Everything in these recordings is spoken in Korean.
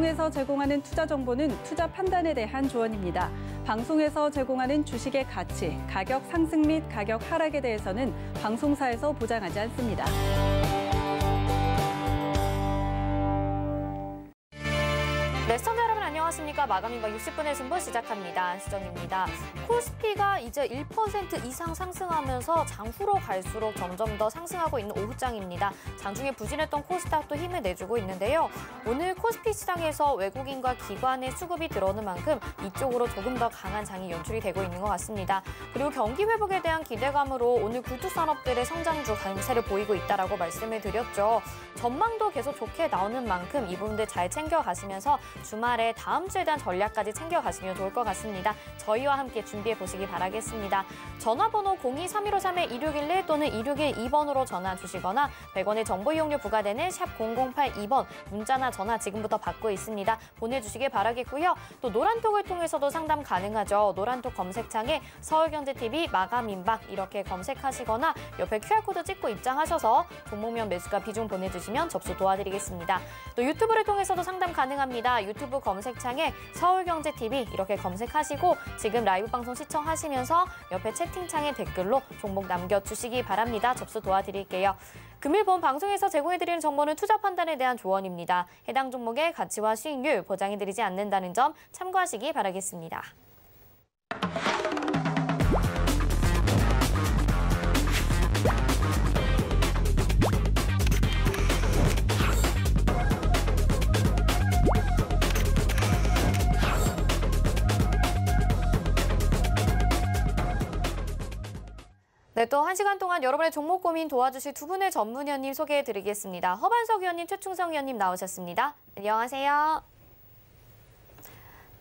방송에서 제공하는 투자 정보는 투자 판단에 대한 조언입니다. 방송에서 제공하는 주식의 가치, 가격 상승 및 가격 하락에 대해서는 방송사에서 보장하지 않습니다. 네, 시청자 여러분 안녕하십니까. 마감인박 60분의 승부 시작합니다. 수정입니다. 코스피가 이제 1% 이상 상승하면서 장후로 갈수록 점점 더 상승하고 있는 오후장입니다. 장중에 부진했던 코스닥도 힘을 내주고 있는데요. 오늘 코스피 시장에서 외국인과 기관의 수급이 들어오는 만큼 이쪽으로 조금 더 강한 장이 연출이 되고 있는 것 같습니다. 그리고 경기 회복에 대한 기대감으로 오늘 굴투산업들의 성장주 강세를 보이고 있다라고 말씀을 드렸죠. 전망도 계속 좋게 나오는 만큼 이 부분들 잘 챙겨가시면서 주말에 다음 주에 대한 전략까지 챙겨가시면 좋을 것 같습니다. 저희와 함께 준비해 보시기 바라겠습니다. 전화번호 02-3153-2611 또는 2612번으로 전화 주시거나 100원의 정보 이용료 부과되는 샵 0082번 문자나 전화 지금부터 받고 있습니다. 보내주시길 바라겠고요. 또 노란톡을 통해서도 상담 가능하죠. 노란톡 검색창에 서울경제TV 마감인박 이렇게 검색하시거나 옆에 QR코드 찍고 입장하셔서 종목명 매수가 비중 보내주시면 접수 도와드리겠습니다. 또 유튜브를 통해서도 상담 가능합니다. 유튜브 검색창에 서울경제TV 이렇게 검색하시고 지금 라이브 방송 시청하시면서 옆에 채팅창에 댓글로 종목 남겨주시기 바랍니다. 접수 도와드릴게요. 금일 본 방송에서 제공해드리는 정보는 투자 판단에 대한 조언입니다. 해당 종목의 가치와 수익률 보장해드리지 않는다는 점 참고하시기 바라겠습니다. 네, 또 1시간 동안 여러분의 종목 고민 도와주실 두 분의 전문위원님 소개해드리겠습니다. 허반석 위원님, 최충성 위원님 나오셨습니다. 안녕하세요.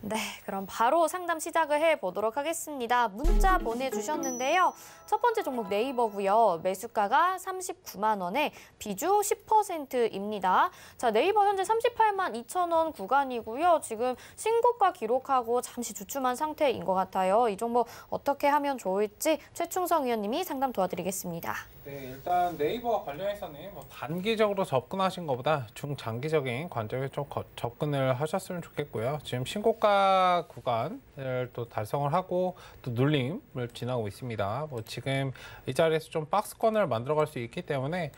네, 그럼 바로 상담 시작을 해보도록 하겠습니다. 문자 보내주셨는데요. 첫 번째 종목 네이버고요. 매수가가 39만 원에 비중 10%입니다. 자, 네이버 현재 38만 2천 원 구간이고요. 지금 신고가 기록하고 잠시 주춤한 상태인 것 같아요. 이 종목 어떻게 하면 좋을지 최충성 위원님이 상담 도와드리겠습니다. 네, 일단 네이버 관련해서는 단기적으로 접근하신 것보다 중장기적인 관점에 좀 접근을 하셨으면 좋겠고요. 지금 신고가 구간을 또 달성을 하고 또 눌림을 지나고 있습니다. 지금 이 자리에서 좀 박스권을 만들어갈 수 있기 때문에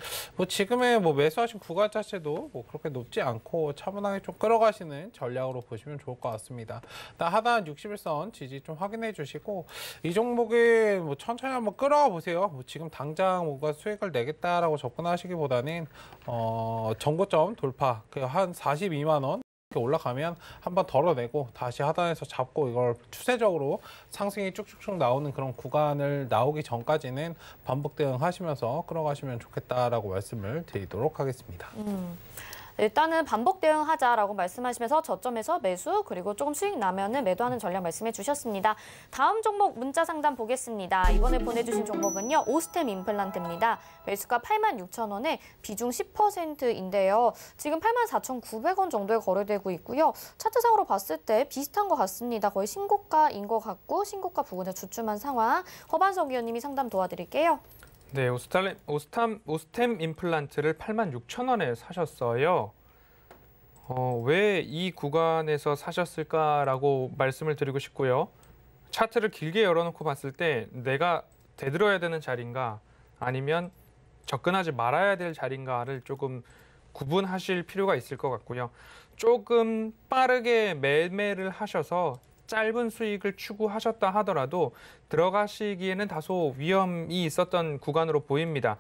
지금의 매수하신 구간 자체도 그렇게 높지 않고 차분하게 좀 끌어가시는 전략으로 보시면 좋을 것 같습니다. 일단 하단 61선 지지 좀 확인해 주시고 이 종목에 천천히 한번 끌어가 보세요. 지금 당장 뭔가 수익을 내겠다라고 접근하시기보다는 전고점 돌파 한 42만 원 올라가면 한번 덜어내고 다시 하단에서 잡고 이걸 추세적으로 상승이 쭉쭉쭉 나오는 그런 구간을 나오기 전까지는 반복 대응하시면서 끌어가시면 좋겠다라고 말씀을 드리도록 하겠습니다. 일단은 반복 대응하자라고 말씀하시면서 저점에서 매수 그리고 조금 수익 나면은 매도하는 전략 말씀해 주셨습니다. 다음 종목 문자 상담 보겠습니다. 이번에 보내주신 종목은요. 오스템 임플란트입니다. 매수가 86,000원에 비중 10%인데요. 지금 84,900원 정도에 거래되고 있고요. 차트상으로 봤을 때 비슷한 것 같습니다. 거의 신고가인 것 같고 신고가 부근에 주춤한 상황. 허반석 위원님이 상담 도와드릴게요. 네, 오스템 임플란트를 86,000원에 사셨어요. 왜 이 구간에서 사셨을까라고 말씀을 드리고 싶고요. 차트를 길게 열어놓고 봤을 때 내가 되들어야 되는 자리인가 아니면 접근하지 말아야 될 자리인가를 조금 구분하실 필요가 있을 것 같고요. 조금 빠르게 매매를 하셔서 짧은 수익을 추구하셨다 하더라도 들어가시기에는 다소 위험이 있었던 구간으로 보입니다.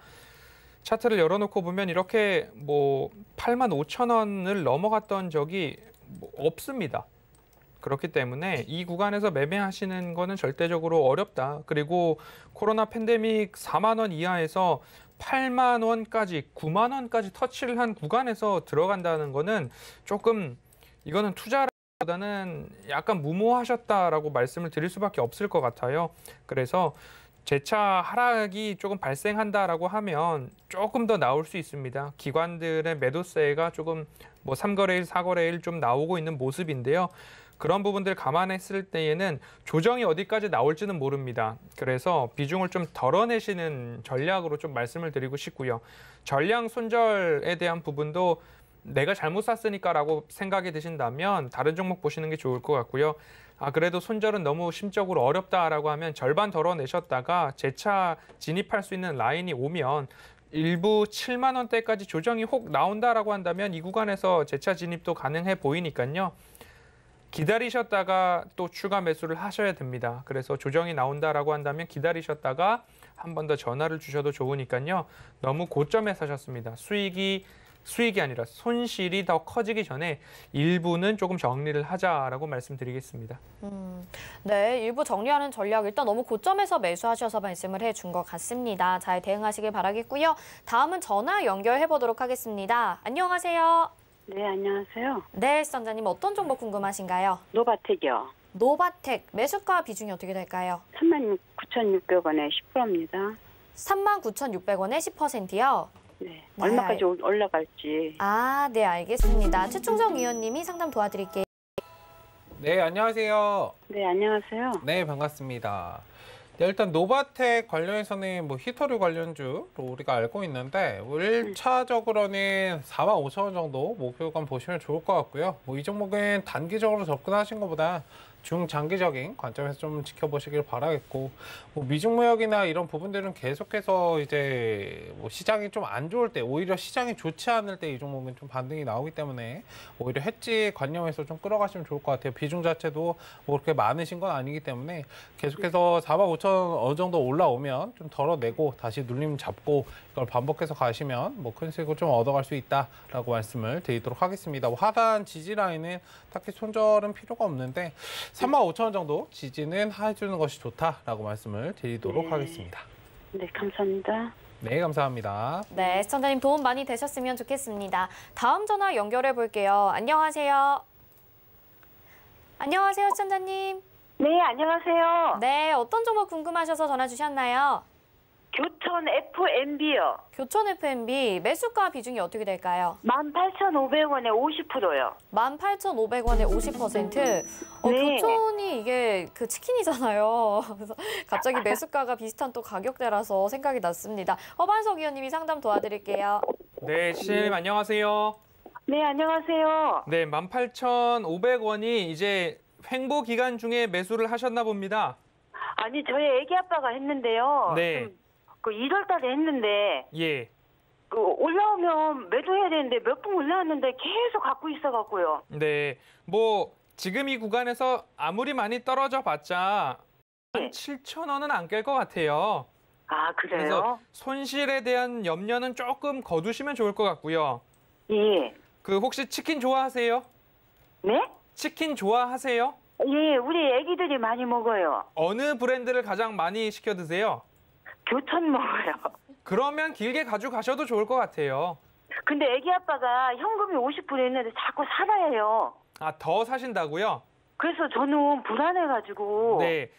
차트를 열어놓고 보면 이렇게 85,000원을 넘어갔던 적이 없습니다. 그렇기 때문에 이 구간에서 매매하시는 거는 절대적으로 어렵다. 그리고 코로나 팬데믹 4만 원 이하에서 8만 원까지, 9만 원까지 터치를 한 구간에서 들어간다는 거는 조금 이거는 투자보다는 약간 무모하셨다라고 말씀을 드릴 수밖에 없을 것 같아요. 그래서 재차 하락이 조금 발생한다라고 하면 조금 더 나올 수 있습니다. 기관들의 매도세가 조금 3거래일, 4거래일 좀 나오고 있는 모습인데요. 그런 부분들 감안했을 때에는 조정이 어디까지 나올지는 모릅니다. 그래서 비중을 좀 덜어내시는 전략으로 좀 말씀을 드리고 싶고요. 전량 손절에 대한 부분도 내가 잘못 샀으니까라고 생각이 드신다면 다른 종목 보시는 게 좋을 것 같고요. 그래도 손절은 너무 심적으로 어렵다라고 하면 절반 덜어내셨다가 재차 진입할 수 있는 라인이 오면 일부 7만 원대까지 조정이 혹 나온다라고 한다면 이 구간에서 재차 진입도 가능해 보이니까요. 기다리셨다가 또 추가 매수를 하셔야 됩니다. 그래서 조정이 나온다라고 한다면 기다리셨다가 한 번 더 전화를 주셔도 좋으니까요. 너무 고점에 사셨습니다. 수익이 아니라 손실이 더 커지기 전에 일부는 조금 정리를 하자라고 말씀드리겠습니다. 네, 일부 정리하는 전략 일단 너무 고점에서 매수하셔서 말씀을 해준 것 같습니다. 잘 대응하시길 바라겠고요. 다음은 전화 연결해 보도록 하겠습니다. 안녕하세요. 네, 안녕하세요. 네, 시청자님 어떤 정보 궁금하신가요? 노바텍이요. 노바텍 매수가 비중이 어떻게 될까요? 39,600원에 10%입니다. 39,600원에 10%요? 네, 얼마까지 올라갈지. 네, 알겠습니다. 최충성 위원님이 상담 도와드릴게요. 네, 안녕하세요. 네, 안녕하세요. 네, 반갑습니다. 네, 일단 노바텍 관련해서는 뭐 히토류 관련주로 우리가 알고 있는데 1차적으로는 45,000원 정도 목표권 보시면 좋을 것 같고요. 뭐 이 종목은 단기적으로 접근하신 것보다 중장기적인 관점에서 좀 지켜보시길 바라겠고, 뭐 미중무역이나 이런 부분들은 계속해서 이제 뭐 시장이 좀 안 좋을 때, 오히려 시장이 좋지 않을 때 이 종목은 좀 반등이 나오기 때문에 오히려 해지 관념에서 좀 끌어가시면 좋을 것 같아요. 비중 자체도 뭐 그렇게 많으신 건 아니기 때문에 계속해서 45,000원 어느 정도 올라오면 좀 덜어내고 다시 눌림 잡고 이걸 반복해서 가시면 뭐 큰 수익을 좀 얻어갈 수 있다라고 말씀을 드리도록 하겠습니다. 하단 지지 라인은 딱히 손절은 필요가 없는데 35,000원 정도 지지는 해주는 것이 좋다라고 말씀을 드리도록 하겠습니다. 네, 감사합니다. 네, 감사합니다. 네, 시청자님 도움 많이 되셨으면 좋겠습니다. 다음 전화 연결해 볼게요. 안녕하세요. 안녕하세요, 시청자님. 네, 안녕하세요. 네, 어떤 정보 궁금하셔서 전화 주셨나요? 교촌 FMB요. 교촌 FMB 매수가 비중이 어떻게 될까요? 18,500원에 50%요. 18,500원에 50%. 네. 교촌이 이게 그 치킨이잖아요. 그래서 갑자기 매수가가 비슷한 또 가격대라서 생각이 났습니다. 허반석 위원님이 상담 도와드릴게요. 네, 시청자님 안녕하세요. 네, 안녕하세요. 네, 18,500원이 이제 횡보 기간 중에 매수를 하셨나 봅니다. 아니, 저희 애기 아빠가 했는데요. 네. 그 1월 달에 했는데 예. 그 올라오면 매도해야 되는데 몇 분 올라왔는데 계속 갖고 있어갖고요. 네. 뭐 지금 이 구간에서 아무리 많이 떨어져 봤자 한 7,000원은 안 깰 것 같아요. 아, 그래요? 그래서 손실에 대한 염려는 조금 거두시면 좋을 것 같고요. 예. 그 혹시 치킨 좋아하세요? 네? 치킨 좋아하세요? 예, 우리 애기들이 많이 먹어요. 어느 브랜드를 가장 많이 시켜 드세요? 교촌 먹어요. 그러면 길게 가져가셔도 좋을 것 같아요. 근데 애기 아빠가 현금이 50% 있는데 자꾸 사라 해요. 더 사신다고요? 그래서 저는 불안해가지고. 네.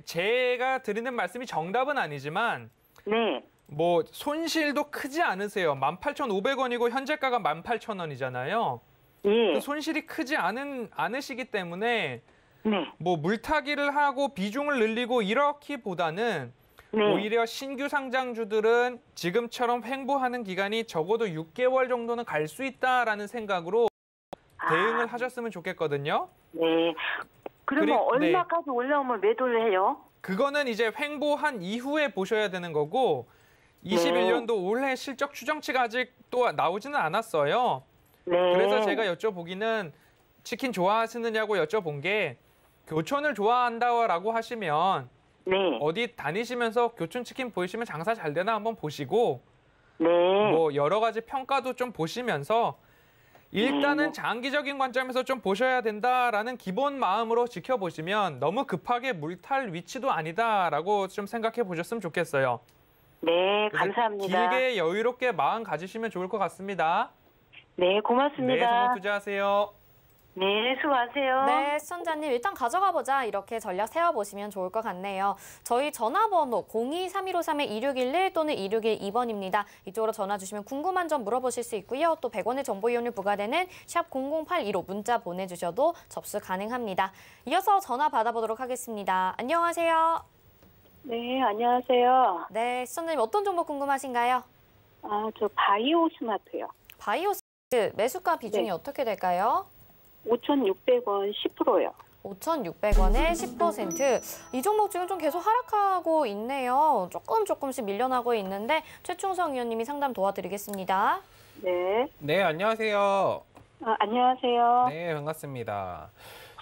제가 드리는 말씀이 정답은 아니지만 네. 뭐 손실도 크지 않으세요. 18,500원이고 현재가가 18,000원이잖아요. 예. 손실이 크지 않으시기 때문에 네. 뭐 물타기를 하고 비중을 늘리고 이렇기보다는 네. 오히려 신규 상장주들은 지금처럼 횡보하는 기간이 적어도 6개월 정도는 갈 수 있다라는 생각으로 대응을 하셨으면 좋겠거든요. 네. 그러면 네. 얼마까지 올라오면 매도를 해요? 그거는 이제 횡보한 이후에 보셔야 되는 거고 21년도 올해 실적 추정치가 아직 또 나오지는 않았어요. 네. 그래서 제가 여쭤보기는 치킨 좋아하시느냐고 여쭤본 게 교촌을 좋아한다라고 하시면 네. 어디 다니시면서 교촌 치킨 보이시면 장사 잘 되나 한번 보시고 네. 뭐 여러 가지 평가도 좀 보시면서 일단은 장기적인 관점에서 좀 보셔야 된다라는 기본 마음으로 지켜보시면 너무 급하게 물탈 위치도 아니다라고 좀 생각해 보셨으면 좋겠어요. 네, 그래서 감사합니다. 길게 여유롭게 마음 가지시면 좋을 것 같습니다. 네, 네, 고맙습니다. 성공 투자하세요. 네, 수고하세요. 네, 시청자님 일단 가져가 보자 이렇게 전략 세워보시면 좋을 것 같네요. 저희 전화번호 023153-2611 또는 2612번입니다. 이쪽으로 전화 주시면 궁금한 점 물어보실 수 있고요. 또 100원의 정보 이용료 부과되는 샵 0082로 문자 보내주셔도 접수 가능합니다. 이어서 전화 받아보도록 하겠습니다. 안녕하세요. 네, 안녕하세요. 네, 시청자님 어떤 정보 궁금하신가요? 저 바이오 스마트요. 바이오 매수가 비중이 네. 어떻게 될까요? 5,600원 10%요. 5,600원에 10%. 이 종목 지금 좀 계속 하락하고 있네요. 조금씩 밀려나고 있는데 최충성 위원님이 상담 도와드리겠습니다. 네. 네, 안녕하세요. 안녕하세요. 네, 반갑습니다.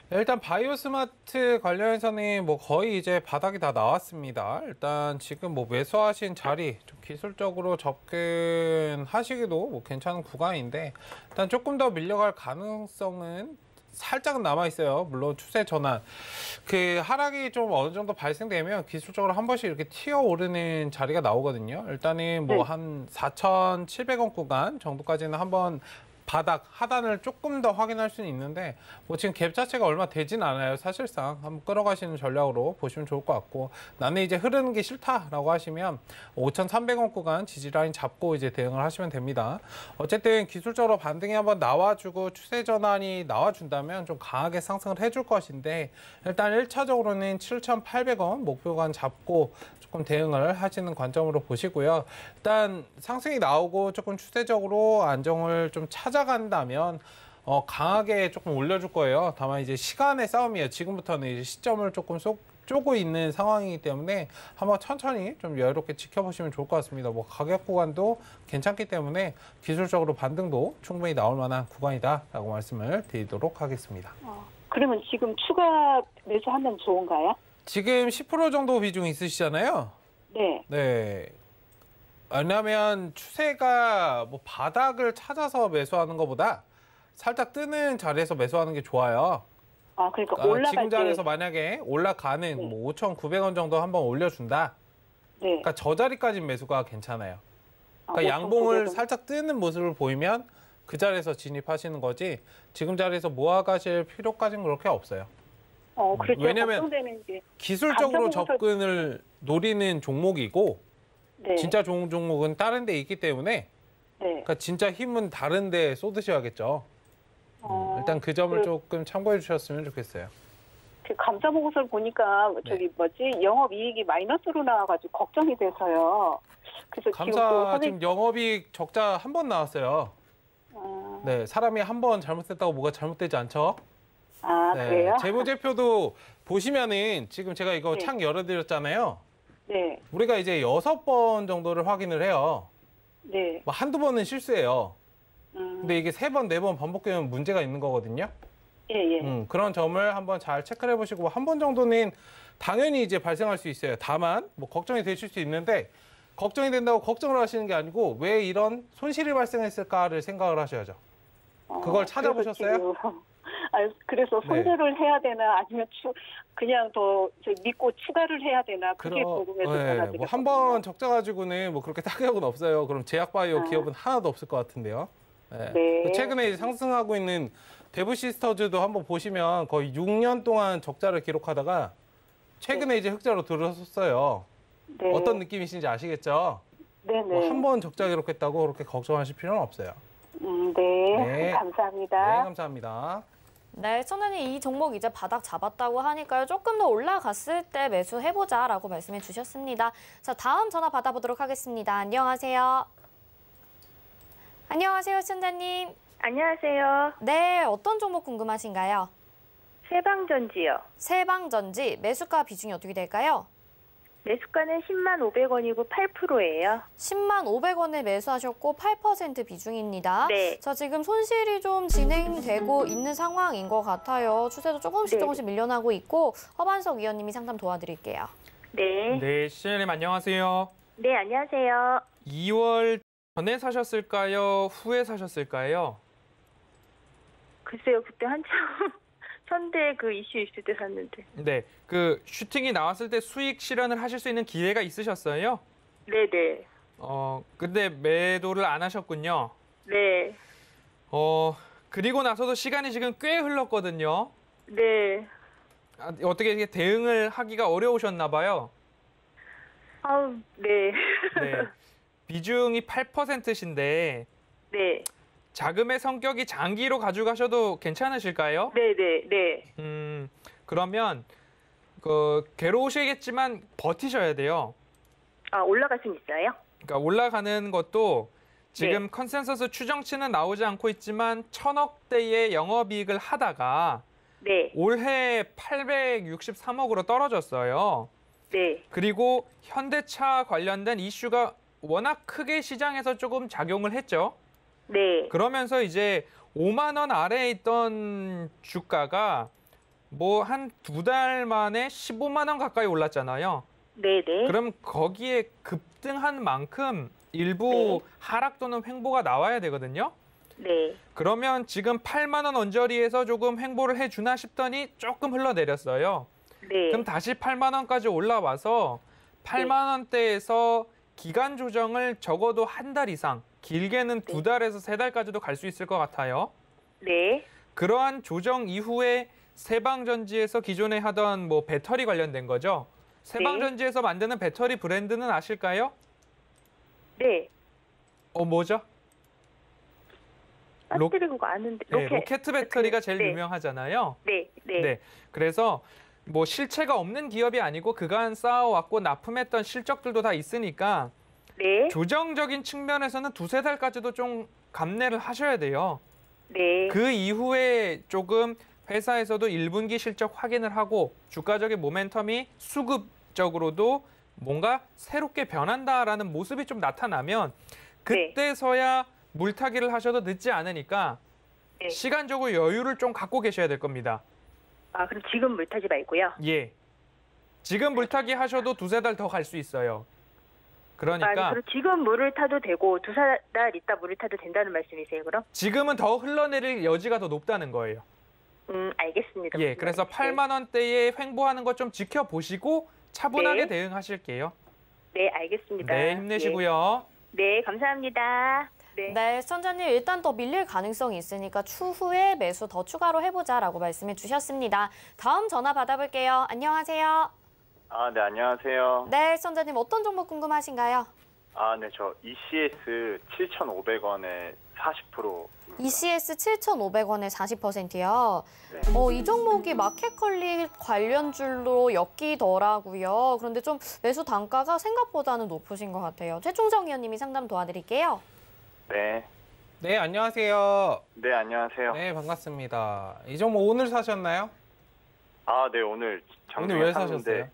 일단 바이오스마트 관련해서는 뭐 거의 이제 바닥이 다 나왔습니다. 일단 지금 뭐 매수하신 자리 좀 기술적으로 접근하시기도 뭐 괜찮은 구간인데 일단 조금 더 밀려갈 가능성은 살짝은 남아 있어요. 물론 추세 전환. 그 하락이 좀 어느 정도 발생되면 기술적으로 한 번씩 이렇게 튀어 오르는 자리가 나오거든요. 일단은 뭐 네. 한 4,700원 구간 정도까지는 한번 바닥 하단을 조금 더 확인할 수는 있는데 뭐 지금 갭 자체가 얼마 되진 않아요. 사실상 한번 끌어가시는 전략으로 보시면 좋을 것 같고 나는 이제 흐르는 게 싫다라고 하시면 5,300원 구간 지지 라인 잡고 이제 대응을 하시면 됩니다. 어쨌든 기술적으로 반등이 한번 나와주고 추세 전환이 나와준다면 좀 강하게 상승을 해줄 것인데 일단 1차적으로는 7,800원 목표간 잡고 조금 대응을 하시는 관점으로 보시고요. 일단 상승이 나오고 조금 추세적으로 안정을 좀 찾아간다면 강하게 조금 올려줄 거예요. 다만 이제 시간의 싸움이에요. 지금부터는 이제 시점을 조금 쪼고 있는 상황이기 때문에 한번 천천히 좀 여유롭게 지켜보시면 좋을 것 같습니다. 뭐 가격 구간도 괜찮기 때문에 기술적으로 반등도 충분히 나올 만한 구간이다라고 말씀을 드리도록 하겠습니다. 그러면 지금 추가 매수하면 좋은가요? 지금 10% 정도 비중 있으시잖아요. 네. 네. 왜냐하면 추세가 뭐 바닥을 찾아서 매수하는 것보다 살짝 뜨는 자리에서 매수하는 게 좋아요. 그러니까 올라갈 지금 때. 자리에서 만약에 올라가는 네. 뭐 5,900원 정도 한번 올려준다. 네. 그러니까 저 자리까지 매수가 괜찮아요. 그러니까 양봉을 5,900원. 살짝 뜨는 모습을 보이면 그 자리에서 진입하시는 거지 지금 자리에서 모아가실 필요까지는 그렇게 없어요. 그렇죠. 왜냐면 걱정되는 게. 기술적으로 감사보고서- 접근을 노리는 종목이고 네. 진짜 좋은 종목은 다른 데 있기 때문에 네. 그러니까 진짜 힘은 다른 데 쏟으셔야겠죠. 일단 그 점을 조금 참고해 주셨으면 좋겠어요. 그 감사 보고서를 보니까 네. 영업 이익이 마이너스로 나와가지고 걱정이 돼서요. 그래서 감사 지금 영업이익 적자 한 번 나왔어요. 네, 사람이 한 번 잘못했다고 뭐가 잘못되지 않죠? 네, 그래요? 재무제표도 보시면은 지금 제가 이거 네. 창 열어드렸잖아요. 네. 우리가 이제 6번 정도를 확인을 해요. 네. 뭐 한두 번은 실수예요. 근데 이게 3번, 4번 반복되면 문제가 있는 거거든요. 예. 그런 점을 한번 잘 체크를 해보시고 한 번 정도는 당연히 이제 발생할 수 있어요. 다만 뭐 걱정이 되실 수 있는데 걱정이 된다고 걱정을 하시는 게 아니고 왜 이런 손실이 발생했을까를 생각을 하셔야죠. 그걸 찾아보셨어요? 그래서 손절을 해야 되나 아니면 그냥 더 믿고 추가를 해야 되나 그게 궁금해서 전화드렸거든요. 뭐 한 번 적자 가지고는 뭐 그렇게 타격은 없어요. 그럼 제약바이오 기업은 하나도 없을 것 같은데요. 네. 최근에 이제 상승하고 있는 대부시스터즈도 한번 보시면 거의 6년 동안 적자를 기록하다가 최근에 이제 흑자로 들어섰어요. 네. 어떤 느낌이신지 아시겠죠? 네네. 한 번 적자 기록했다고 그렇게 걱정하실 필요는 없어요. 네. 네. 감사합니다. 네, 감사합니다. 네, 선생님 이 종목 이제 바닥 잡았다고 하니까요. 조금 더 올라갔을 때 매수해보자라고 말씀해 주셨습니다. 자, 다음 전화 받아보도록 하겠습니다. 안녕하세요. 안녕하세요, 시청자님. 안녕하세요. 네, 어떤 종목 궁금하신가요? 세방전지요. 세방전지 매수가 비중이 어떻게 될까요? 매수가는 10만 500원이고 8%예요. 10만 500원에 매수하셨고 8% 비중입니다. 네. 자, 지금 손실이 좀 진행되고 있는 상황인 것 같아요. 추세도 조금씩 네. 조금씩 밀려나고 있고 허반석 위원님이 상담 도와드릴게요. 네. 네, 시청자님 안녕하세요. 네, 안녕하세요. 2월 전에 사셨을까요? 후에 사셨을까요? 글쎄요, 그때 한참 현대 그 이슈 있을 때 샀는데. 네, 그 슈팅이 나왔을 때 수익 실현을 하실 수 있는 기회가 있으셨어요? 네네. 근데 매도를 안 하셨군요. 네. 그리고 나서도 시간이 지금 꽤 흘렀거든요. 네. 어떻게 이게 대응을 하기가 어려우셨나 봐요. 네. 네. 비중이 8%신데 네. 자금의 성격이 장기로 가져가셔도 괜찮으실까요? 네. 그러면 괴로우시겠지만 버티셔야 돼요. 올라갈 순 있어요? 그러니까 올라가는 것도 지금 컨센서스 추정치는 나오지 않고 있지만 1,000억대의 영업이익을 하다가 네. 올해 863억으로 떨어졌어요. 네. 그리고 현대차 관련된 이슈가 워낙 크게 시장에서 조금 작용을 했죠. 네. 그러면서 이제 5만 원 아래에 있던 주가가 뭐 한 2달 만에 15만 원 가까이 올랐잖아요. 네네. 그럼 거기에 급등한 만큼 일부 네. 하락 또는 횡보가 나와야 되거든요. 네. 그러면 지금 8만 원 언저리에서 조금 횡보를 해주나 싶더니 조금 흘러내렸어요. 네. 그럼 다시 8만 원까지 올라와서 8만 원대에서 기간 조정을 적어도 한 달 이상, 길게는 2달에서 3달까지도 갈 수 있을 것 같아요. 네. 그러한 조정 이후에 세방전지에서 기존에 하던 뭐 배터리 관련된 거죠. 세방전지에서 만드는 배터리 브랜드는 아실까요? 네. 뭐죠? 배터리 그거 아는데. 네, 로켓 배터리가 제일 네. 유명하잖아요. 네. 네. 네. 그래서 뭐 실체가 없는 기업이 아니고 그간 쌓아왔고 납품했던 실적들도 다 있으니까 네. 조정적인 측면에서는 2~3달까지도 좀 감내를 하셔야 돼요. 네. 그 이후에 조금 회사에서도 1분기 실적 확인을 하고 주가적인 모멘텀이 수급적으로도 뭔가 새롭게 변한다라는 모습이 좀 나타나면 그때서야 물타기를 하셔도 늦지 않으니까 네. 시간적으로 여유를 좀 갖고 계셔야 될 겁니다. 아, 그럼 지금 물타지 말고요. 예. 지금 물타기 하셔도 2~3달 더 갈 수 있어요. 그러니까 그럼 지금 물을 타도 되고 2~4달 있다 물을 타도 된다는 말씀이세요, 그럼? 지금은 더 흘러내릴 여지가 더 높다는 거예요. 알겠습니다. 예, 그래서 8만 원대에 횡보하는 것 좀 지켜보시고 차분하게 네. 대응하실게요. 네, 알겠습니다. 네, 힘내시고요. 예. 네, 감사합니다. 네. 네, 시청자님 일단 더 밀릴 가능성이 있으니까 추후에 매수 더 추가로 해보자라고 말씀해 주셨습니다. 다음 전화 받아볼게요. 안녕하세요. 네, 안녕하세요. 네, 시청자님 어떤 종목 궁금하신가요? 네, 저 ECS 7,500원에 40%. ECS 7,500원에 40%요. 네. 이 종목이 마켓컬리 관련줄로 엮이더라고요. 그런데 좀 매수 단가가 생각보다는 높으신 것 같아요. 최충정 의원님이 상담 도와드릴게요. 네. 네, 안녕하세요. 네, 안녕하세요. 네, 반갑습니다. 이 종목 오늘 사셨나요? 네, 오늘 장중에 오늘 왜 샀는데, 사셨어요?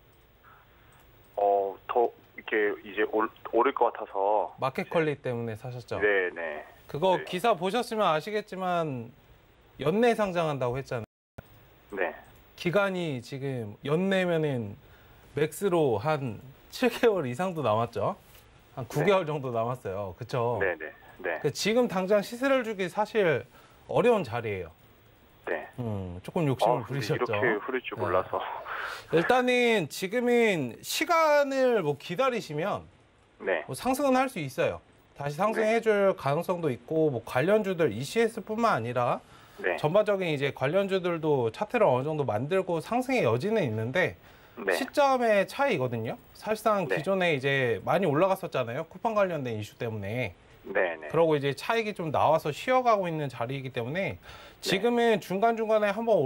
더 이렇게 이제 오를 것 같아서. 마켓컬리 때문에 사셨죠? 네, 네. 그거 네. 기사 보셨으면 아시겠지만 연내 상장한다고 했잖아요. 네. 기간이 지금 연내면은 맥스로 한 7개월 이상도 남았죠. 한 9개월 정도 남았어요. 그렇죠? 네, 네. 네. 지금 당장 시세를 주기 사실 어려운 자리예요. 네. 조금 욕심을 부리셨죠. 이렇게 흐를 줄 몰라서. 일단은 지금은 시간을 뭐 기다리시면 네. 뭐 상승은 할 수 있어요. 다시 상승해줄 가능성도 있고 뭐 관련주들 ECS뿐만 아니라 네. 전반적인 이제 관련주들도 차트를 어느 정도 만들고 상승의 여지는 있는데 네. 시점의 차이거든요. 사실상 네. 기존에 이제 많이 올라갔었잖아요. 쿠팡 관련된 이슈 때문에. 네, 네. 그러고 이제 차익이 좀 나와서 쉬어가고 있는 자리이기 때문에 지금은 중간중간에 한번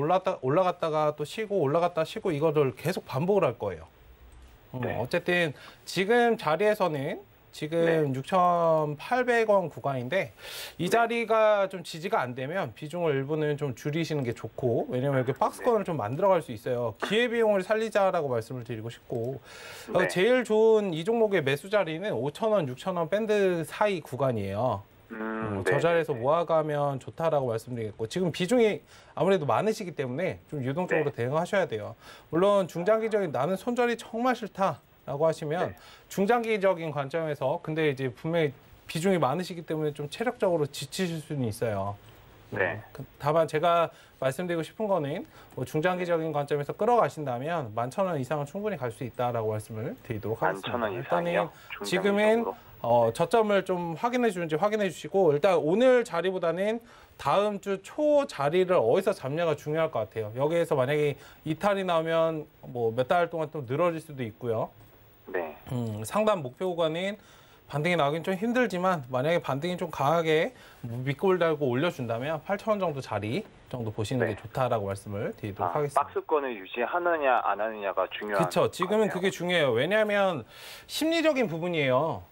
올라갔다가 또 쉬고 올라갔다 쉬고 이거를 계속 반복을 할 거예요. 네. 어쨌든 지금 자리에서는 지금 6,800원 구간인데 이 자리가 좀 지지가 안 되면 비중을 일부는 좀 줄이시는 게 좋고, 왜냐면 이렇게 박스권을 좀 만들어갈 수 있어요. 기회비용을 살리자라고 말씀을 드리고 싶고, 제일 좋은 이 종목의 매수 자리는 5,000원, 6,000원 밴드 사이 구간이에요. 저 자리에서 모아가면 좋다라고 말씀드리겠고, 지금 비중이 아무래도 많으시기 때문에 좀 유동적으로 대응하셔야 돼요. 물론 중장기적인 나는 손절이 정말 싫다라고 하시면 중장기적인 관점에서, 근데 이제 분명히 비중이 많으시기 때문에 좀 체력적으로 지치실 수는 있어요. 네. 다만 제가 말씀드리고 싶은 거는 뭐 중장기적인 관점에서 끌어가신다면 11,000원 이상은 충분히 갈 수 있다라고 말씀을 드리도록 하겠습니다. 11,000원 이상이요? 일단은 지금은 저점을 좀 확인해 주는지 확인해 주시고, 일단 오늘 자리보다는 다음 주 초 자리를 어디서 잡냐가 중요할 것 같아요. 여기에서 만약에 이탈이 나오면 뭐 몇 달 동안 또 늘어질 수도 있고요. 네. 상단 목표 구간인 반등이 나오긴 좀 힘들지만, 만약에 반등이 좀 강하게 밑골 달고 올려준다면 8,000원 정도 자리 정도 보시는 게 좋다라고 말씀을 드리도록 하겠습니다. 박스권을 유지하느냐 안 하느냐가 중요한. 그렇죠. 지금은 그게 중요해요. 왜냐하면 심리적인 부분이에요.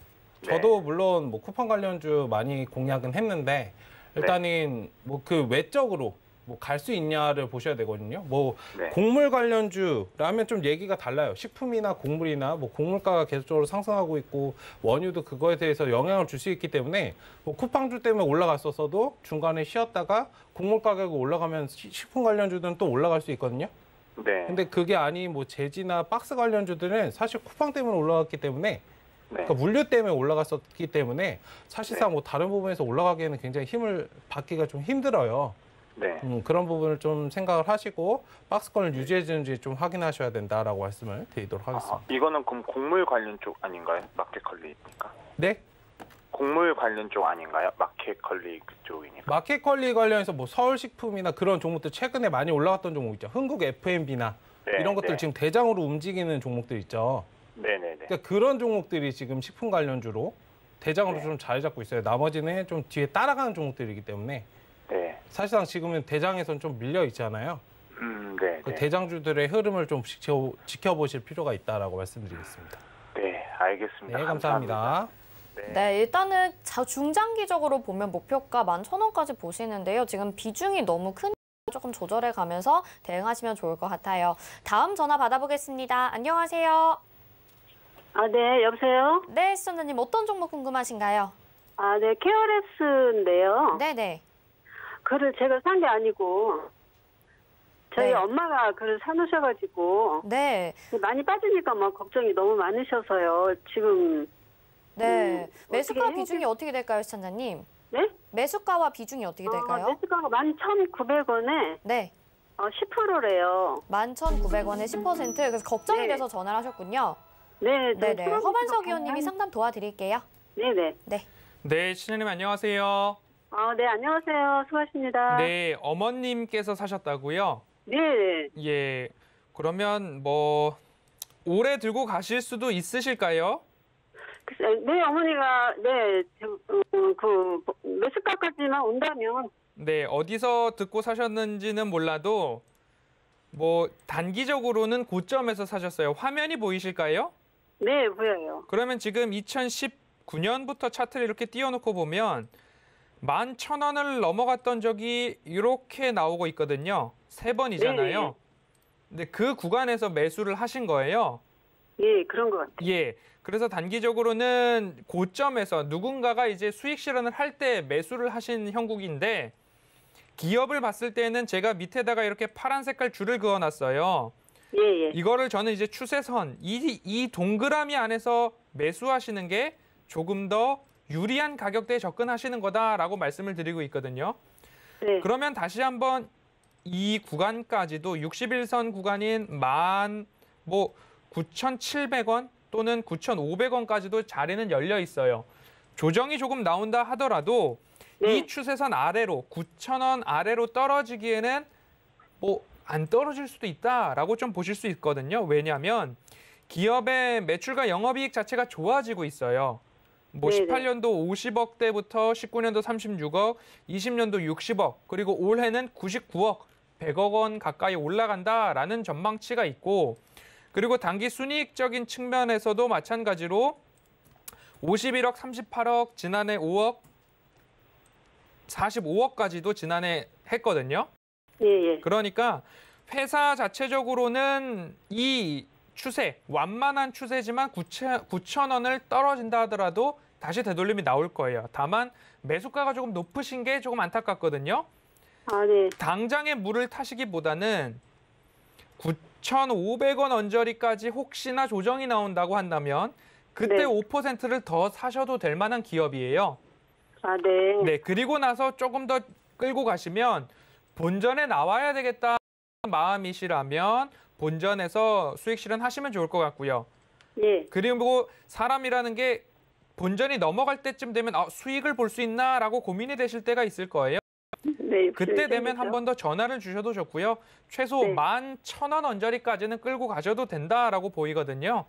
저도 물론 뭐 쿠팡 관련주 많이 공략은 했는데 일단은 뭐 그 외적으로 뭐 갈 수 있냐를 보셔야 되거든요. 뭐 곡물 관련주라면 좀 얘기가 달라요. 식품이나 곡물이나 뭐 곡물가가 계속적으로 상승하고 있고 원유도 그거에 대해서 영향을 줄 수 있기 때문에 뭐 쿠팡주 때문에 올라갔었어도 중간에 쉬었다가 곡물 가격이 올라가면 식품 관련주들은 또 올라갈 수 있거든요. 네. 근데 그게 아닌 뭐 제지나 박스 관련주들은 사실 쿠팡 때문에 올라갔기 때문에 그러니까 물류 때문에 올라갔었기 때문에 사실상 뭐 다른 부분에서 올라가기에는 굉장히 힘을 받기가 좀 힘들어요. 네. 그런 부분을 좀 생각을 하시고 박스권을 유지해주는지 좀 확인하셔야 된다라고 말씀을 드리도록 하겠습니다. 이거는 그럼 곡물 관련 쪽 아닌가요? 마켓컬리니까. 네? 곡물 관련 쪽 아닌가요? 마켓컬리 그쪽이니까. 마켓컬리 관련해서 뭐 서울식품이나 그런 종목들 최근에 많이 올라갔던 종목 있죠. 흥국 F&B나 이런 것들 지금 대장으로 움직이는 종목들 있죠. 네네네. 그러니까 그런 종목들이 지금 식품 관련주로 대장으로 좀 자리 잡고 있어요. 나머지는 좀 뒤에 따라가는 종목들이기 때문에 사실상 지금은 대장에선 좀 밀려 있잖아요. 그 대장주들의 흐름을 좀 지켜보실 필요가 있다라고 말씀드리겠습니다. 네, 알겠습니다. 네, 감사합니다. 네, 일단은 중장기적으로 보면 목표가 11,000원까지 보시는데요. 지금 비중이 너무 큰 조금 조절해 가면서 대응하시면 좋을 것 같아요. 다음 전화 받아보겠습니다. 안녕하세요. 네, 여보세요? 네, 시청자님 어떤 종목 궁금하신가요? 네, 케어레스인데요. 네네. 그를 제가 산 게 아니고 저희 엄마가 그를 사놓으셔가지고 많이 빠지니까 막 걱정이 너무 많으셔서요. 지금 매수가 비중이 어떻게 될까요, 시청자님? 네? 매수가와 비중이 어떻게 될까요? 매수가가 11,900원에 네. 10%래요. 11,900원에 10%. 그래서 걱정이 돼서 전화를 하셨군요. 네네. 허만석 의원님이 상담 도와드릴게요. 네네. 네, 신현님 안녕하세요. 네, 안녕하세요. 수고하십니다. 네, 어머님께서 사셨다고요? 네. 예. 그러면 뭐 오래 들고 가실 수도 있으실까요? 네, 어머니가 그 매수가까지만 온다면 네, 어디서 듣고 사셨는지는 몰라도 뭐 단기적으로는 고점에서 사셨어요. 화면이 보이실까요? 네, 보여요. 그러면 지금 2019년부터 차트를 이렇게 띄워놓고 보면 11,000원을 넘어갔던 적이 이렇게 나오고 있거든요. 3번이잖아요. 근데 그 구간에서 매수를 하신 거예요. 예, 그런 것 같아요. 예. 그래서 단기적으로는 고점에서 누군가가 이제 수익 실현을 할 때 매수를 하신 형국인데 기업을 봤을 때는 제가 밑에다가 이렇게 파란 색깔 줄을 그어놨어요. 예. 이거를 저는 이제 추세선, 이 동그라미 안에서 매수하시는 게 조금 더 유리한 가격대에 접근하시는 거다라고 말씀을 드리고 있거든요. 네. 그러면 다시 한번 이 구간까지도 61선 구간인 9,700원 또는 9,500원까지도 자리는 열려 있어요. 조정이 조금 나온다 하더라도 이 추세선 아래로 9,000원 아래로 떨어지기에는 뭐 안 떨어질 수도 있다라고 좀 보실 수 있거든요. 왜냐하면 기업의 매출과 영업이익 자체가 좋아지고 있어요. 뭐 18년도 50억대부터 19년도 36억, 20년도 60억, 그리고 올해는 99억, 100억 원 가까이 올라간다라는 전망치가 있고 그리고 단기 순이익적인 측면에서도 마찬가지로 51억, 38억, 지난해 5억, 45억까지도 지난해 했거든요. 예. 그러니까 회사 자체적으로는 이 추세, 완만한 추세지만 9,000원을 떨어진다 하더라도 다시 되돌림이 나올 거예요. 다만 매수가가 조금 높으신 게 조금 안타깝거든요. 네. 당장에 물을 타시기보다는 9,500원 언저리까지 혹시나 조정이 나온다고 한다면 그때 5%를 더 사셔도 될 만한 기업이에요. 네. 그리고 나서 조금 더 끌고 가시면 본전에 나와야 되겠다 마음이시라면 본전에서 수익 실현하시면 좋을 것 같고요. 그리고 사람이라는 게 본전이 넘어갈 때쯤 되면 수익을 볼 수 있나라고 고민이 되실 때가 있을 거예요. 그때 되면 한 번 더 전화를 주셔도 좋고요. 최소 11,000원 언저리까지는 끌고 가셔도 된다라고 보이거든요.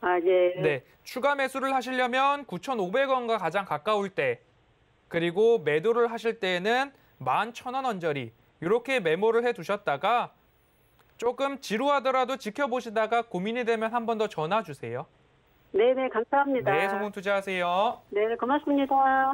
네, 추가 매수를 하시려면 9,500원과 가장 가까울 때 그리고 매도를 하실 때에는 11,000원 언저리 이렇게 메모를 해두셨다가 조금 지루하더라도 지켜보시다가 고민이 되면 한 번 더 전화 주세요. 네네, 감사합니다. 네, 성공 투자하세요. 네, 고맙습니다.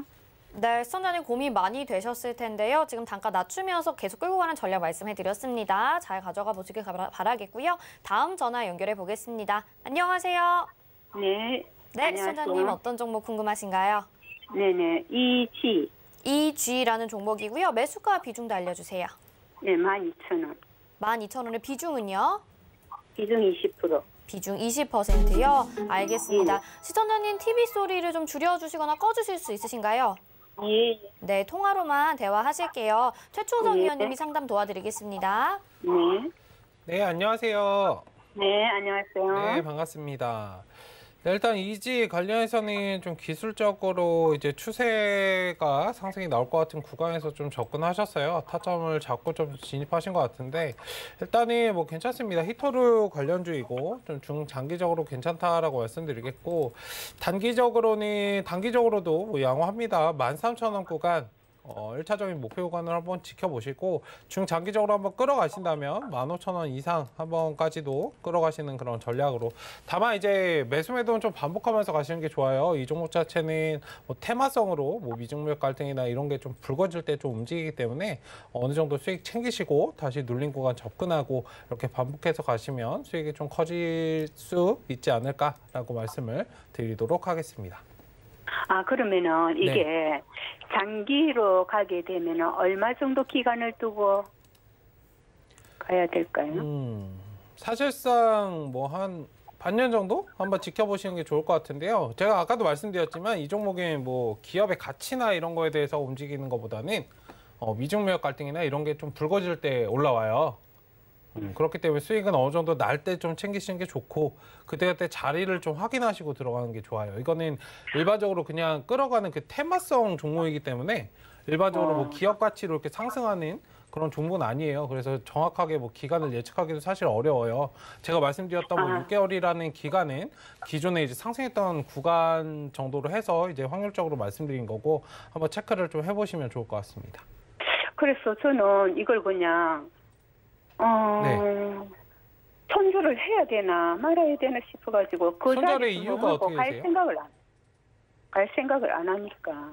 네, 시청자님 고민 많이 되셨을 텐데요. 지금 단가 낮추면서 계속 끌고 가는 전략 말씀해드렸습니다. 잘 가져가 보시길 바라겠고요. 다음 전화 연결해 보겠습니다. 안녕하세요. 네. 네, 시청자님 어떤 종목 궁금하신가요? 네네, EG. EG라는 종목이고요. 매수가 비중도 알려주세요. 네, 12,000원. 12,000원의 비중은요? 비중 20%. 비중 20%요? 알겠습니다. 시청자님 TV 소리를 좀 줄여주시거나 꺼주실 수 있으신가요? 예. 네, 통화로만 대화하실게요. 최충성 네. 위원님이 상담 도와드리겠습니다. 네. 네, 안녕하세요. 네, 안녕하세요. 네, 반갑습니다. 네, 일단 이지 관련해서는 좀 기술적으로 이제 추세가 상승이 나올 것 같은 구간에서 좀 접근하셨어요. 타점을 잡고 좀 진입하신 것 같은데 일단은 뭐 괜찮습니다. 히토류 관련주이고 좀 중장기적으로 괜찮다라고 말씀드리겠고 단기적으로도 뭐 양호합니다. 13,000원 구간 1차적인 목표 구간을 한번 지켜보시고 중장기적으로 한번 끌어가신다면 15,000원 이상 한번까지도 끌어가시는 그런 전략으로 다만 이제 매수 매도는 좀 반복하면서 가시는 게 좋아요. 이 종목 자체는 뭐 테마성으로 뭐 미중무역 갈등이나 이런 게 좀 불거질 때 좀 움직이기 때문에 어느 정도 수익 챙기시고 다시 눌린 구간 접근하고 이렇게 반복해서 가시면 수익이 좀 커질 수 있지 않을까라고 말씀을 드리도록 하겠습니다. 그러면은 이게 장기로 가게 되면은 얼마 정도 기간을 두고 가야 될까요? 사실상 뭐 한 반년 정도 한번 지켜보시는 게 좋을 것 같은데요. 제가 아까도 말씀드렸지만 이 종목은 뭐 기업의 가치나 이런 거에 대해서 움직이는 것보다는 미중무역 갈등이나 이런 게 좀 불거질 때 올라와요. 그렇기 때문에 수익은 어느 정도 날 때 좀 챙기시는 게 좋고 그때그때 자리를 좀 확인하시고 들어가는 게 좋아요. 이거는 일반적으로 그냥 끌어가는 그 테마성 종목이기 때문에 일반적으로 뭐 기업 가치로 이렇게 상승하는 그런 종목은 아니에요. 그래서 정확하게 뭐 기간을 예측하기도 사실 어려워요. 제가 말씀드렸던 뭐 6개월이라는 기간은 기존에 이제 상승했던 구간 정도로 해서 이제 확률적으로 말씀드린 거고 한번 체크를 좀 해보시면 좋을 것 같습니다. 그래서 저는 이걸 그냥 손절을 해야 되나 말아야 되나 싶어가지고 그 손절의 이유가 어떻게 되세요? 갈 생각을 안 하니까.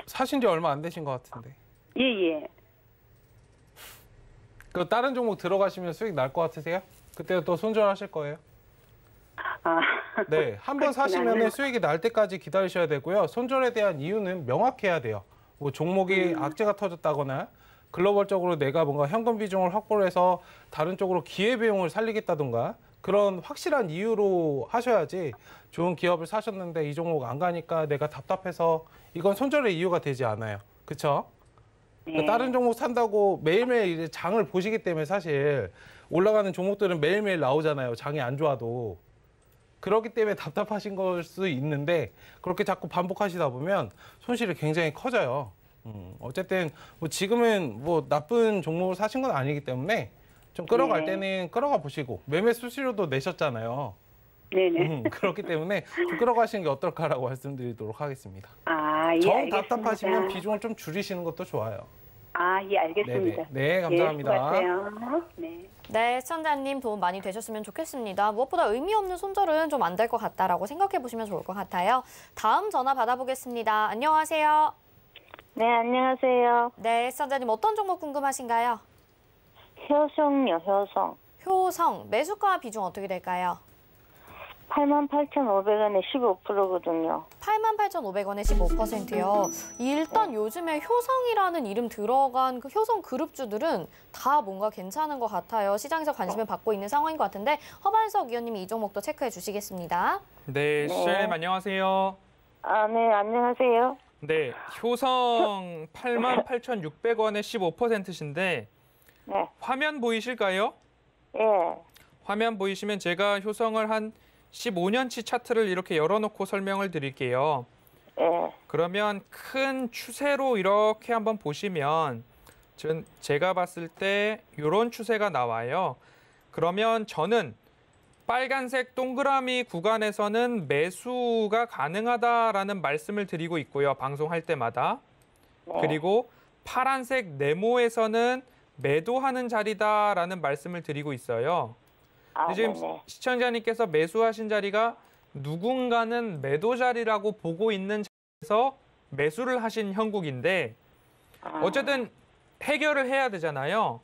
사신 지 얼마 안 되신 것 같은데. 예. 그 다른 종목 들어가시면 수익 날 것 같으세요? 그때 또 손절하실 거예요? 네, 한번 사시면 수익이 날 때까지 기다리셔야 되고요. 손절에 대한 이유는 명확해야 돼요. 뭐 종목이 악재가 터졌다거나 글로벌적으로 내가 뭔가 현금 비중을 확보를 해서 다른 쪽으로 기회비용을 살리겠다던가 그런 확실한 이유로 하셔야지 좋은 기업을 사셨는데 이 종목 안 가니까 내가 답답해서 이건 손절의 이유가 되지 않아요. 그렇죠? 네. 다른 종목 산다고 매일매일 이제 장을 보시기 때문에 사실 올라가는 종목들은 매일매일 나오잖아요. 장이 안 좋아도. 그렇기 때문에 답답하신 걸 수 있는데 그렇게 자꾸 반복하시다 보면 손실이 굉장히 커져요. 어쨌든 뭐 지금은 뭐 나쁜 종목을 사신 건 아니기 때문에 좀 끌어갈 때는 끌어가 보시고 매매 수수료도 내셨잖아요. 네네. 그렇기 때문에 좀 끌어가시는 게 어떨까라고 말씀드리도록 하겠습니다. 예, 정 알겠습니다. 답답하시면 비중을 좀 줄이시는 것도 좋아요. 예, 알겠습니다. 네, 감사합니다. 수고하세요. 네. 네, 시청자님 도움 많이 되셨으면 좋겠습니다. 무엇보다 의미 없는 손절은 좀 안 될 것 같다라고 생각해 보시면 좋을 것 같아요. 다음 전화 받아보겠습니다. 안녕하세요. 네, 안녕하세요. 네, 시청자님 어떤 종목 궁금하신가요? 효성요, 효성. 효성, 매수가 비중 어떻게 될까요? 88,500원에 15%거든요. 88,500원에 15%요. 일단 요즘에 효성이라는 이름 들어간 그 효성 그룹주들은 다 뭔가 괜찮은 것 같아요. 시장에서 관심을 받고 있는 상황인 것 같은데 허반석 위원님이 이 종목도 체크해 주시겠습니다. 네, 시장님 안녕하세요. 네, 안녕하세요. 네, 효성 88,600원에 15%신데 네. 화면 보이실까요? 예. 화면 보이시면 제가 효성을 한 15년치 차트를 이렇게 열어놓고 설명을 드릴게요. 예. 그러면 큰 추세로 이렇게 한번 보시면 제가 봤을 때 이런 추세가 나와요. 그러면 저는 빨간색 동그라미 구간에서는 매수가 가능하다라는 말씀을 드리고 있고요. 방송할 때마다. 네. 그리고 파란색 네모에서는 매도하는 자리다라는 말씀을 드리고 있어요. 지금 네네. 시청자님께서 매수하신 자리가 누군가는 매도 자리라고 보고 있는 자리에서 매수를 하신 형국인데 어쨌든 해결을 해야 되잖아요.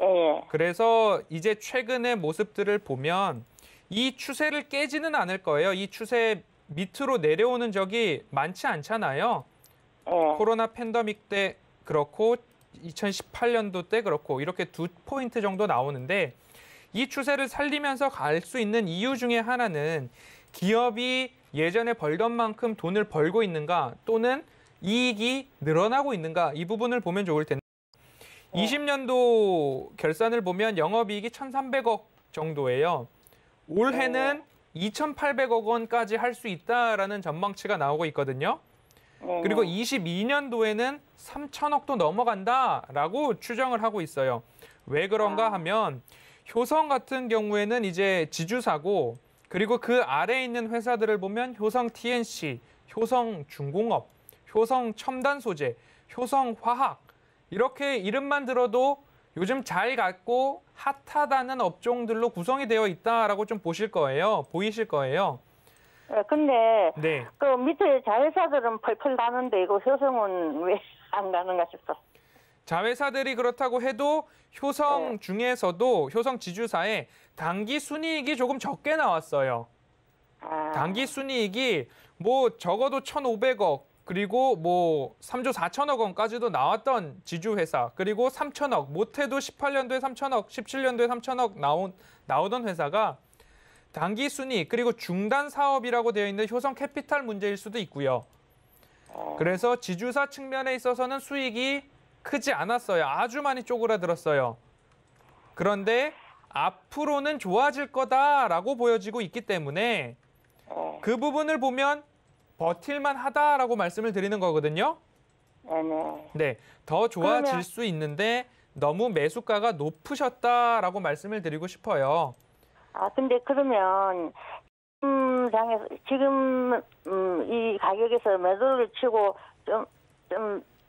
예. 그래서 이제 최근의 모습들을 보면 이 추세를 깨지는 않을 거예요. 이 추세 밑으로 내려오는 적이 많지 않잖아요. 예. 코로나 팬데믹 때 그렇고 2018년도 때 그렇고 이렇게 2포인트 정도 나오는데 이 추세를 살리면서 갈 수 있는 이유 중에 하나는 기업이 예전에 벌던 만큼 돈을 벌고 있는가 또는 이익이 늘어나고 있는가 이 부분을 보면 좋을 텐데 20년도 결산을 보면 영업이익이 1,300억 정도예요. 올해는 2,800억 원까지 할 수 있다라는 전망치가 나오고 있거든요. 그리고 22년도에는 3,000억도 넘어간다라고 추정을 하고 있어요. 왜 그런가 하면 효성 같은 경우에는 이제 지주사고 그리고 그 아래에 있는 회사들을 보면 효성 TNC, 효성 중공업, 효성 첨단소재, 효성 화학 이렇게 이름만 들어도 요즘 잘 갖고 핫하다는 업종들로 구성이 되어 있다라고 좀 보이실 거예요. 근데 네. 그 밑에 자회사들은 펄펄 나는데 이거 효성은 왜 안 가는가 싶어. 자회사들이 그렇다고 해도 효성 중에서도 효성 지주사에 당기 순이익이 조금 적게 나왔어요. 당기 순이익이 뭐 적어도 1,500억 그리고 뭐 3조 4천억 원까지도 나왔던 지주회사 그리고 3천억 못해도 18년도에 3천억 17년도에 3천억 나오던 회사가 당기 순이익 그리고 중단 사업이라고 되어 있는 효성 캐피탈 문제일 수도 있고요. 그래서 지주사 측면에 있어서는 수익이 크지 않았어요. 아주 많이 쪼그라들었어요. 그런데 앞으로는 좋아질 거다라고 보여지고 있기 때문에 그 부분을 보면 버틸만 하다라고 말씀을 드리는 거거든요. 네, 더 좋아질 수 있는데 너무 매수가가 높으셨다라고 말씀을 드리고 싶어요. 근데 그러면 장에서 지금 이 가격에서 매도를 치고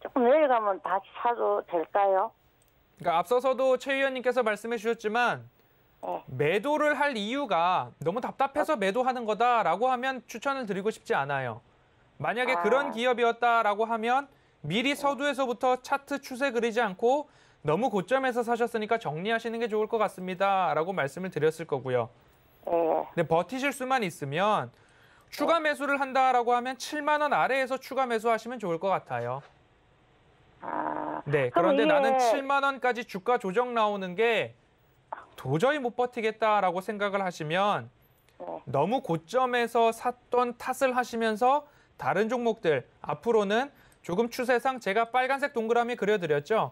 조금 내려가면 다시 사도 될까요? 그러니까 앞서서도 최 의원님께서 말씀해 주셨지만 매도를 할 이유가 너무 답답해서 매도하는 거다라고 하면 추천을 드리고 싶지 않아요. 만약에 그런 기업이었다라고 하면 미리 서두에서부터 차트 추세 그리지 않고 너무 고점에서 사셨으니까 정리하시는 게 좋을 것 같습니다라고 말씀을 드렸을 거고요. 근데 버티실 수만 있으면 추가 매수를 한다라고 하면 7만 원 아래에서 추가 매수하시면 좋을 것 같아요. 네, 그런데 나는 7만 원까지 주가 조정 나오는 게 도저히 못 버티겠다라고 생각을 하시면 너무 고점에서 샀던 탓을 하시면서 다른 종목들 앞으로는 조금 추세상 제가 빨간색 동그라미 그려드렸죠.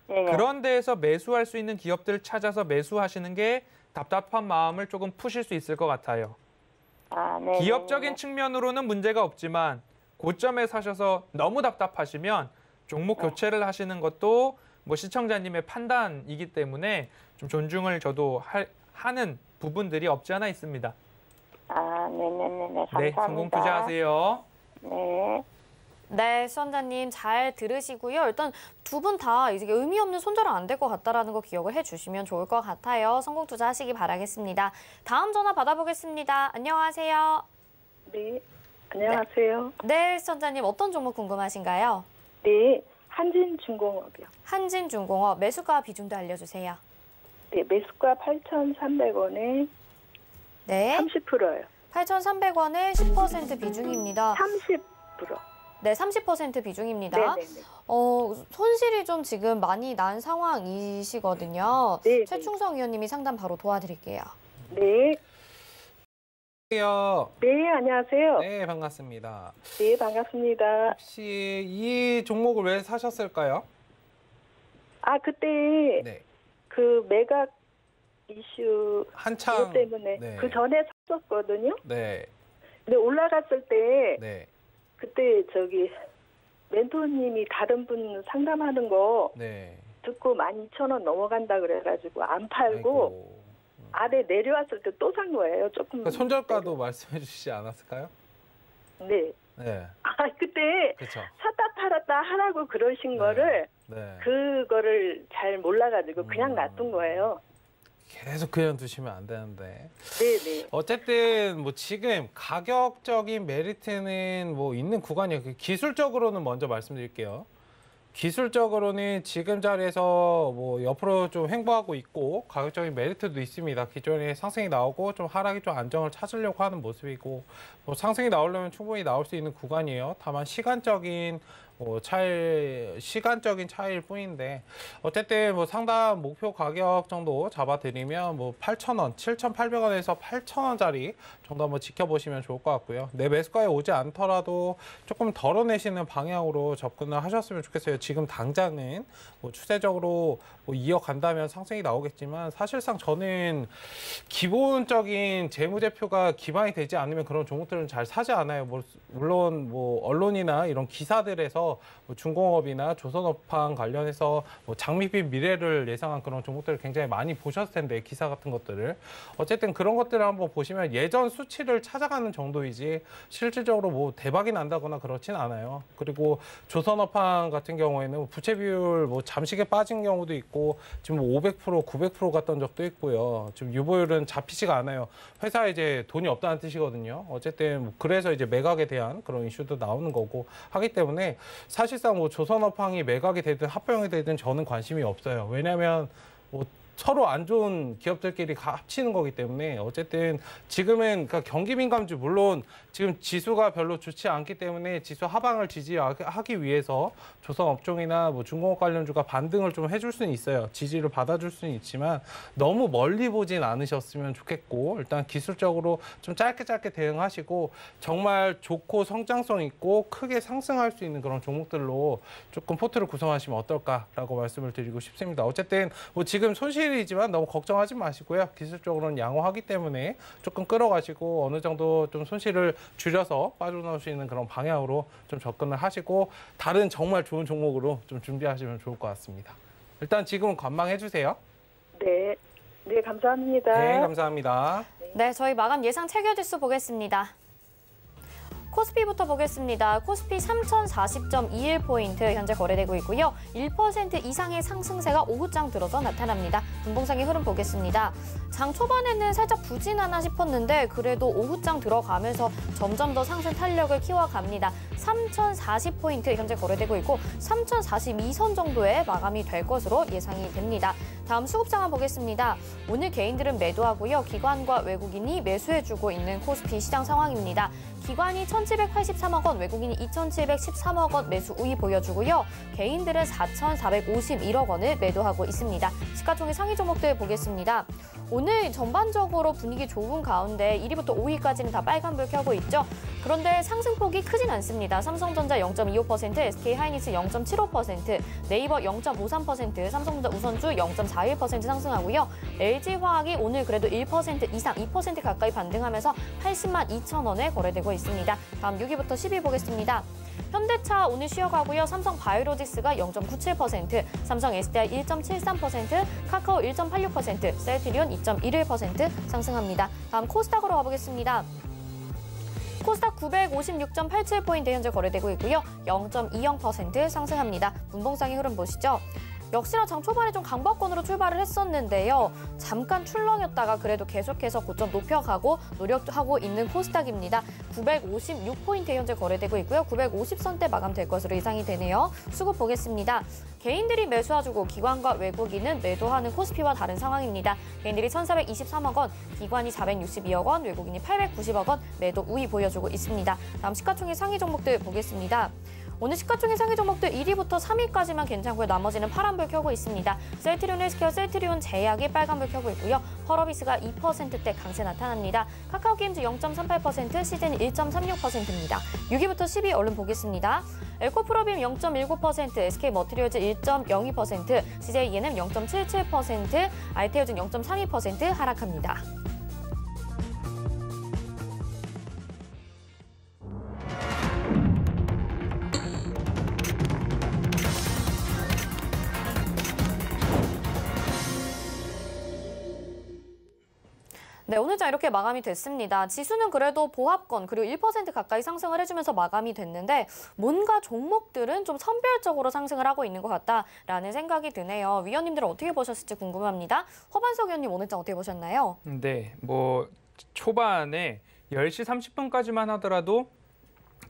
그런 데에서 매수할 수 있는 기업들 찾아서 매수하시는 게 답답한 마음을 조금 푸실 수 있을 것 같아요. 기업적인 측면으로는 문제가 없지만 고점에 사셔서 너무 답답하시면 종목 교체를 하시는 것도 뭐 시청자님의 판단이기 때문에 좀 존중을 저도 하는 부분들이 없지 않아 있습니다. 네네네. 감사합니다. 네, 성공 투자하세요. 네. 네, 시청자님 잘 들으시고요. 일단 두 분 다 이제 의미 없는 손절은 안 될 것 같다라는 거 기억을 해주시면 좋을 것 같아요. 성공 투자하시기 바라겠습니다. 다음 전화 받아보겠습니다. 안녕하세요. 네, 안녕하세요. 네, 시청자님 어떤 종목 궁금하신가요? 네, 한진중공업이요. 한진중공업 매수가 비중도 알려주세요. 네, 매수가 8,300원에 네. 30%예요. 8,300원에 10% 비중입니다. 30%. 네, 30% 비중입니다. 네네네. 손실이 좀 지금 많이 난 상황이시거든요. 네. 최충성 위원님이 상담 바로 도와드릴게요. 네. 네, 안녕하세요. 네, 반갑습니다. 네, 반갑습니다. 혹시 이 종목을 왜 사셨을까요? 그때 네. 그 매각 이슈 한창 때문에 네. 그 전에 샀었거든요. 네. 근데 올라갔을 때 네. 그때 저기 멘토님이 다른 분 상담하는 거 네. 듣고 12,000원 넘어간다 그래가지고 안 팔고 아이고. 아래 내려왔을 때 또 산 거예요. 조금. 손절가도 말씀해 주시지 않았을까요? 네. 네. 그때 그렇죠. 샀다 팔았다 하라고 그러신 거를 네. 그거를 잘 몰라가지고 그냥 놔둔 거예요. 계속 그냥 두시면 안 되는데. 네네. 어쨌든 뭐 지금 가격적인 메리트는 뭐 있는 구간이에요. 기술적으로는 먼저 말씀드릴게요. 기술적으로는 지금 자리에서 뭐 옆으로 좀 횡보하고 있고 가격적인 메리트도 있습니다. 기존에 상승이 나오고 좀 하락이 좀 안정을 찾으려고 하는 모습이고 뭐 상승이 나오려면 충분히 나올 수 있는 구간이에요. 다만 시간적인 차이일 뿐인데 어쨌든 뭐 상단 목표 가격 정도 잡아드리면 뭐 8,000원, 7,800원에서 8,000원짜리 정도 한번 지켜보시면 좋을 것 같고요. 내 매수가에 오지 않더라도 조금 덜어내시는 방향으로 접근을 하셨으면 좋겠어요. 지금 당장은 뭐 추세적으로 뭐 이어간다면 상승이 나오겠지만 사실상 저는 기본적인 재무제표가 기반이 되지 않으면 그런 종목들은 잘 사지 않아요. 물론 뭐 언론이나 이런 기사들에서 뭐 중공업이나 조선업황 관련해서 뭐 장밋빛 미래를 예상한 그런 종목들을 굉장히 많이 보셨을 텐데 기사 같은 것들을 어쨌든 그런 것들을 한번 보시면 예전 수치를 찾아가는 정도이지 실질적으로 뭐 대박이 난다거나 그렇진 않아요. 그리고 조선업황 같은 경우에는 부채 비율 뭐 잠식에 빠진 경우도 있고 지금 뭐 500%, 900% 갔던 적도 있고요. 지금 유보율은 잡히지가 않아요. 회사에 이제 돈이 없다는 뜻이거든요. 어쨌든 뭐 그래서 이제 매각에 대한 그런 이슈도 나오는 거고 하기 때문에 사실상 뭐 조선업황이 매각이 되든 합병이 되든 저는 관심이 없어요. 왜냐하면 뭐 서로 안 좋은 기업들끼리 합치는 거기 때문에 어쨌든 지금은 그러니까 경기 민감주 물론 지금 지수가 별로 좋지 않기 때문에 지수 하방을 지지하기 위해서 조선 업종이나 뭐 중공업 관련주가 반등을 좀 해줄 수는 있어요. 지지를 받아줄 수는 있지만 너무 멀리 보진 않으셨으면 좋겠고 일단 기술적으로 좀 짧게 대응하시고 정말 좋고 성장성 있고 크게 상승할 수 있는 그런 종목들로 조금 포트를 구성하시면 어떨까라고 말씀을 드리고 싶습니다. 어쨌든 뭐 지금 손실이지만 너무 걱정하지 마시고요. 기술적으로는 양호하기 때문에 조금 끌어가시고 어느 정도 좀 손실을 줄여서 빠져나올 수 있는 그런 방향으로 좀 접근을 하시고 다른 정말 좋은 종목으로 좀 준비하시면 좋을 것 같습니다. 일단 지금은 관망해 주세요. 네. 네, 감사합니다. 네, 감사합니다. 네, 저희 마감 예상 체결지수 보겠습니다. 코스피부터 보겠습니다. 코스피 3040.21포인트 현재 거래되고 있고요. 1% 이상의 상승세가 오후장 들어서 나타납니다. 분봉상의 흐름 보겠습니다. 장 초반에는 살짝 부진하나 싶었는데 그래도 오후장 들어가면서 점점 더 상승 탄력을 키워갑니다. 3040포인트 현재 거래되고 있고 3042선 정도에 마감이 될 것으로 예상이 됩니다. 다음 수급 상황 보겠습니다. 오늘 개인들은 매도하고요. 기관과 외국인이 매수해주고 있는 코스피 시장 상황입니다. 기관이 1,783억 원, 외국인이 2,713억 원 매수 우위 보여주고요. 개인들은 4,451억 원을 매도하고 있습니다. 시가총액 상위 종목들 보겠습니다. 오늘 전반적으로 분위기 좋은 가운데 1위부터 5위까지는 다 빨간불 켜고 있죠. 그런데 상승폭이 크진 않습니다. 삼성전자 0.25%, SK하이닉스 0.75%, 네이버 0.53%, 삼성전자 우선주 0.41% 상승하고요. LG화학이 오늘 그래도 1% 이상, 2% 가까이 반등하면서 80만 2천 원에 거래되고 있습니다. 다음 6위부터 10위 보겠습니다. 현대차 오늘 쉬어가고요. 삼성바이오로직스가 0.97%, 삼성 SDI 1.73%, 카카오 1.86%, 셀트리온 2.11% 상승합니다. 다음 코스닥으로 가보겠습니다. 코스닥 956.87포인트 현재 거래되고 있고요. 0.20% 상승합니다. 분봉상의 흐름 보시죠. 역시나 장 초반에 좀 강박권으로 출발을 했었는데요. 잠깐 출렁였다가 그래도 계속해서 고점 높여가고 노력하고 있는 코스닥입니다. 956포인트 현재 거래되고 있고요. 950선대 마감될 것으로 예상이 되네요. 수급 보겠습니다. 개인들이 매수해주고 기관과 외국인은 매도하는 코스피와 다른 상황입니다. 개인들이 1,423억 원, 기관이 462억 원, 외국인이 890억 원 매도 우위 보여주고 있습니다. 다음 시가총액 상위 종목들 보겠습니다. 오늘 시가총액 상위 종목들 1위부터 3위까지만 괜찮고요. 나머지는 파란불 켜고 있습니다. 셀트리온 헬스케어, 셀트리온 제약이 빨간불 켜고 있고요. 펄어비스가 2%대 강세 나타납니다. 카카오게임즈 0.38%, CJ는 1.36%입니다. 6위부터 10위 얼른 보겠습니다. 에코프로빔 0.19%, SK머티리얼즈 1.02%, CJENM 0.77%, 알테오진 0.32% 하락합니다. 네, 오늘 장 이렇게 마감이 됐습니다. 지수는 그래도 보합권 그리고 1% 가까이 상승을 해주면서 마감이 됐는데 뭔가 종목들은 좀 선별적으로 상승을 하고 있는 것 같다라는 생각이 드네요. 위원님들은 어떻게 보셨을지 궁금합니다. 허반석 위원님 오늘 장 어떻게 보셨나요? 네, 뭐 초반에 10시 30분까지만 하더라도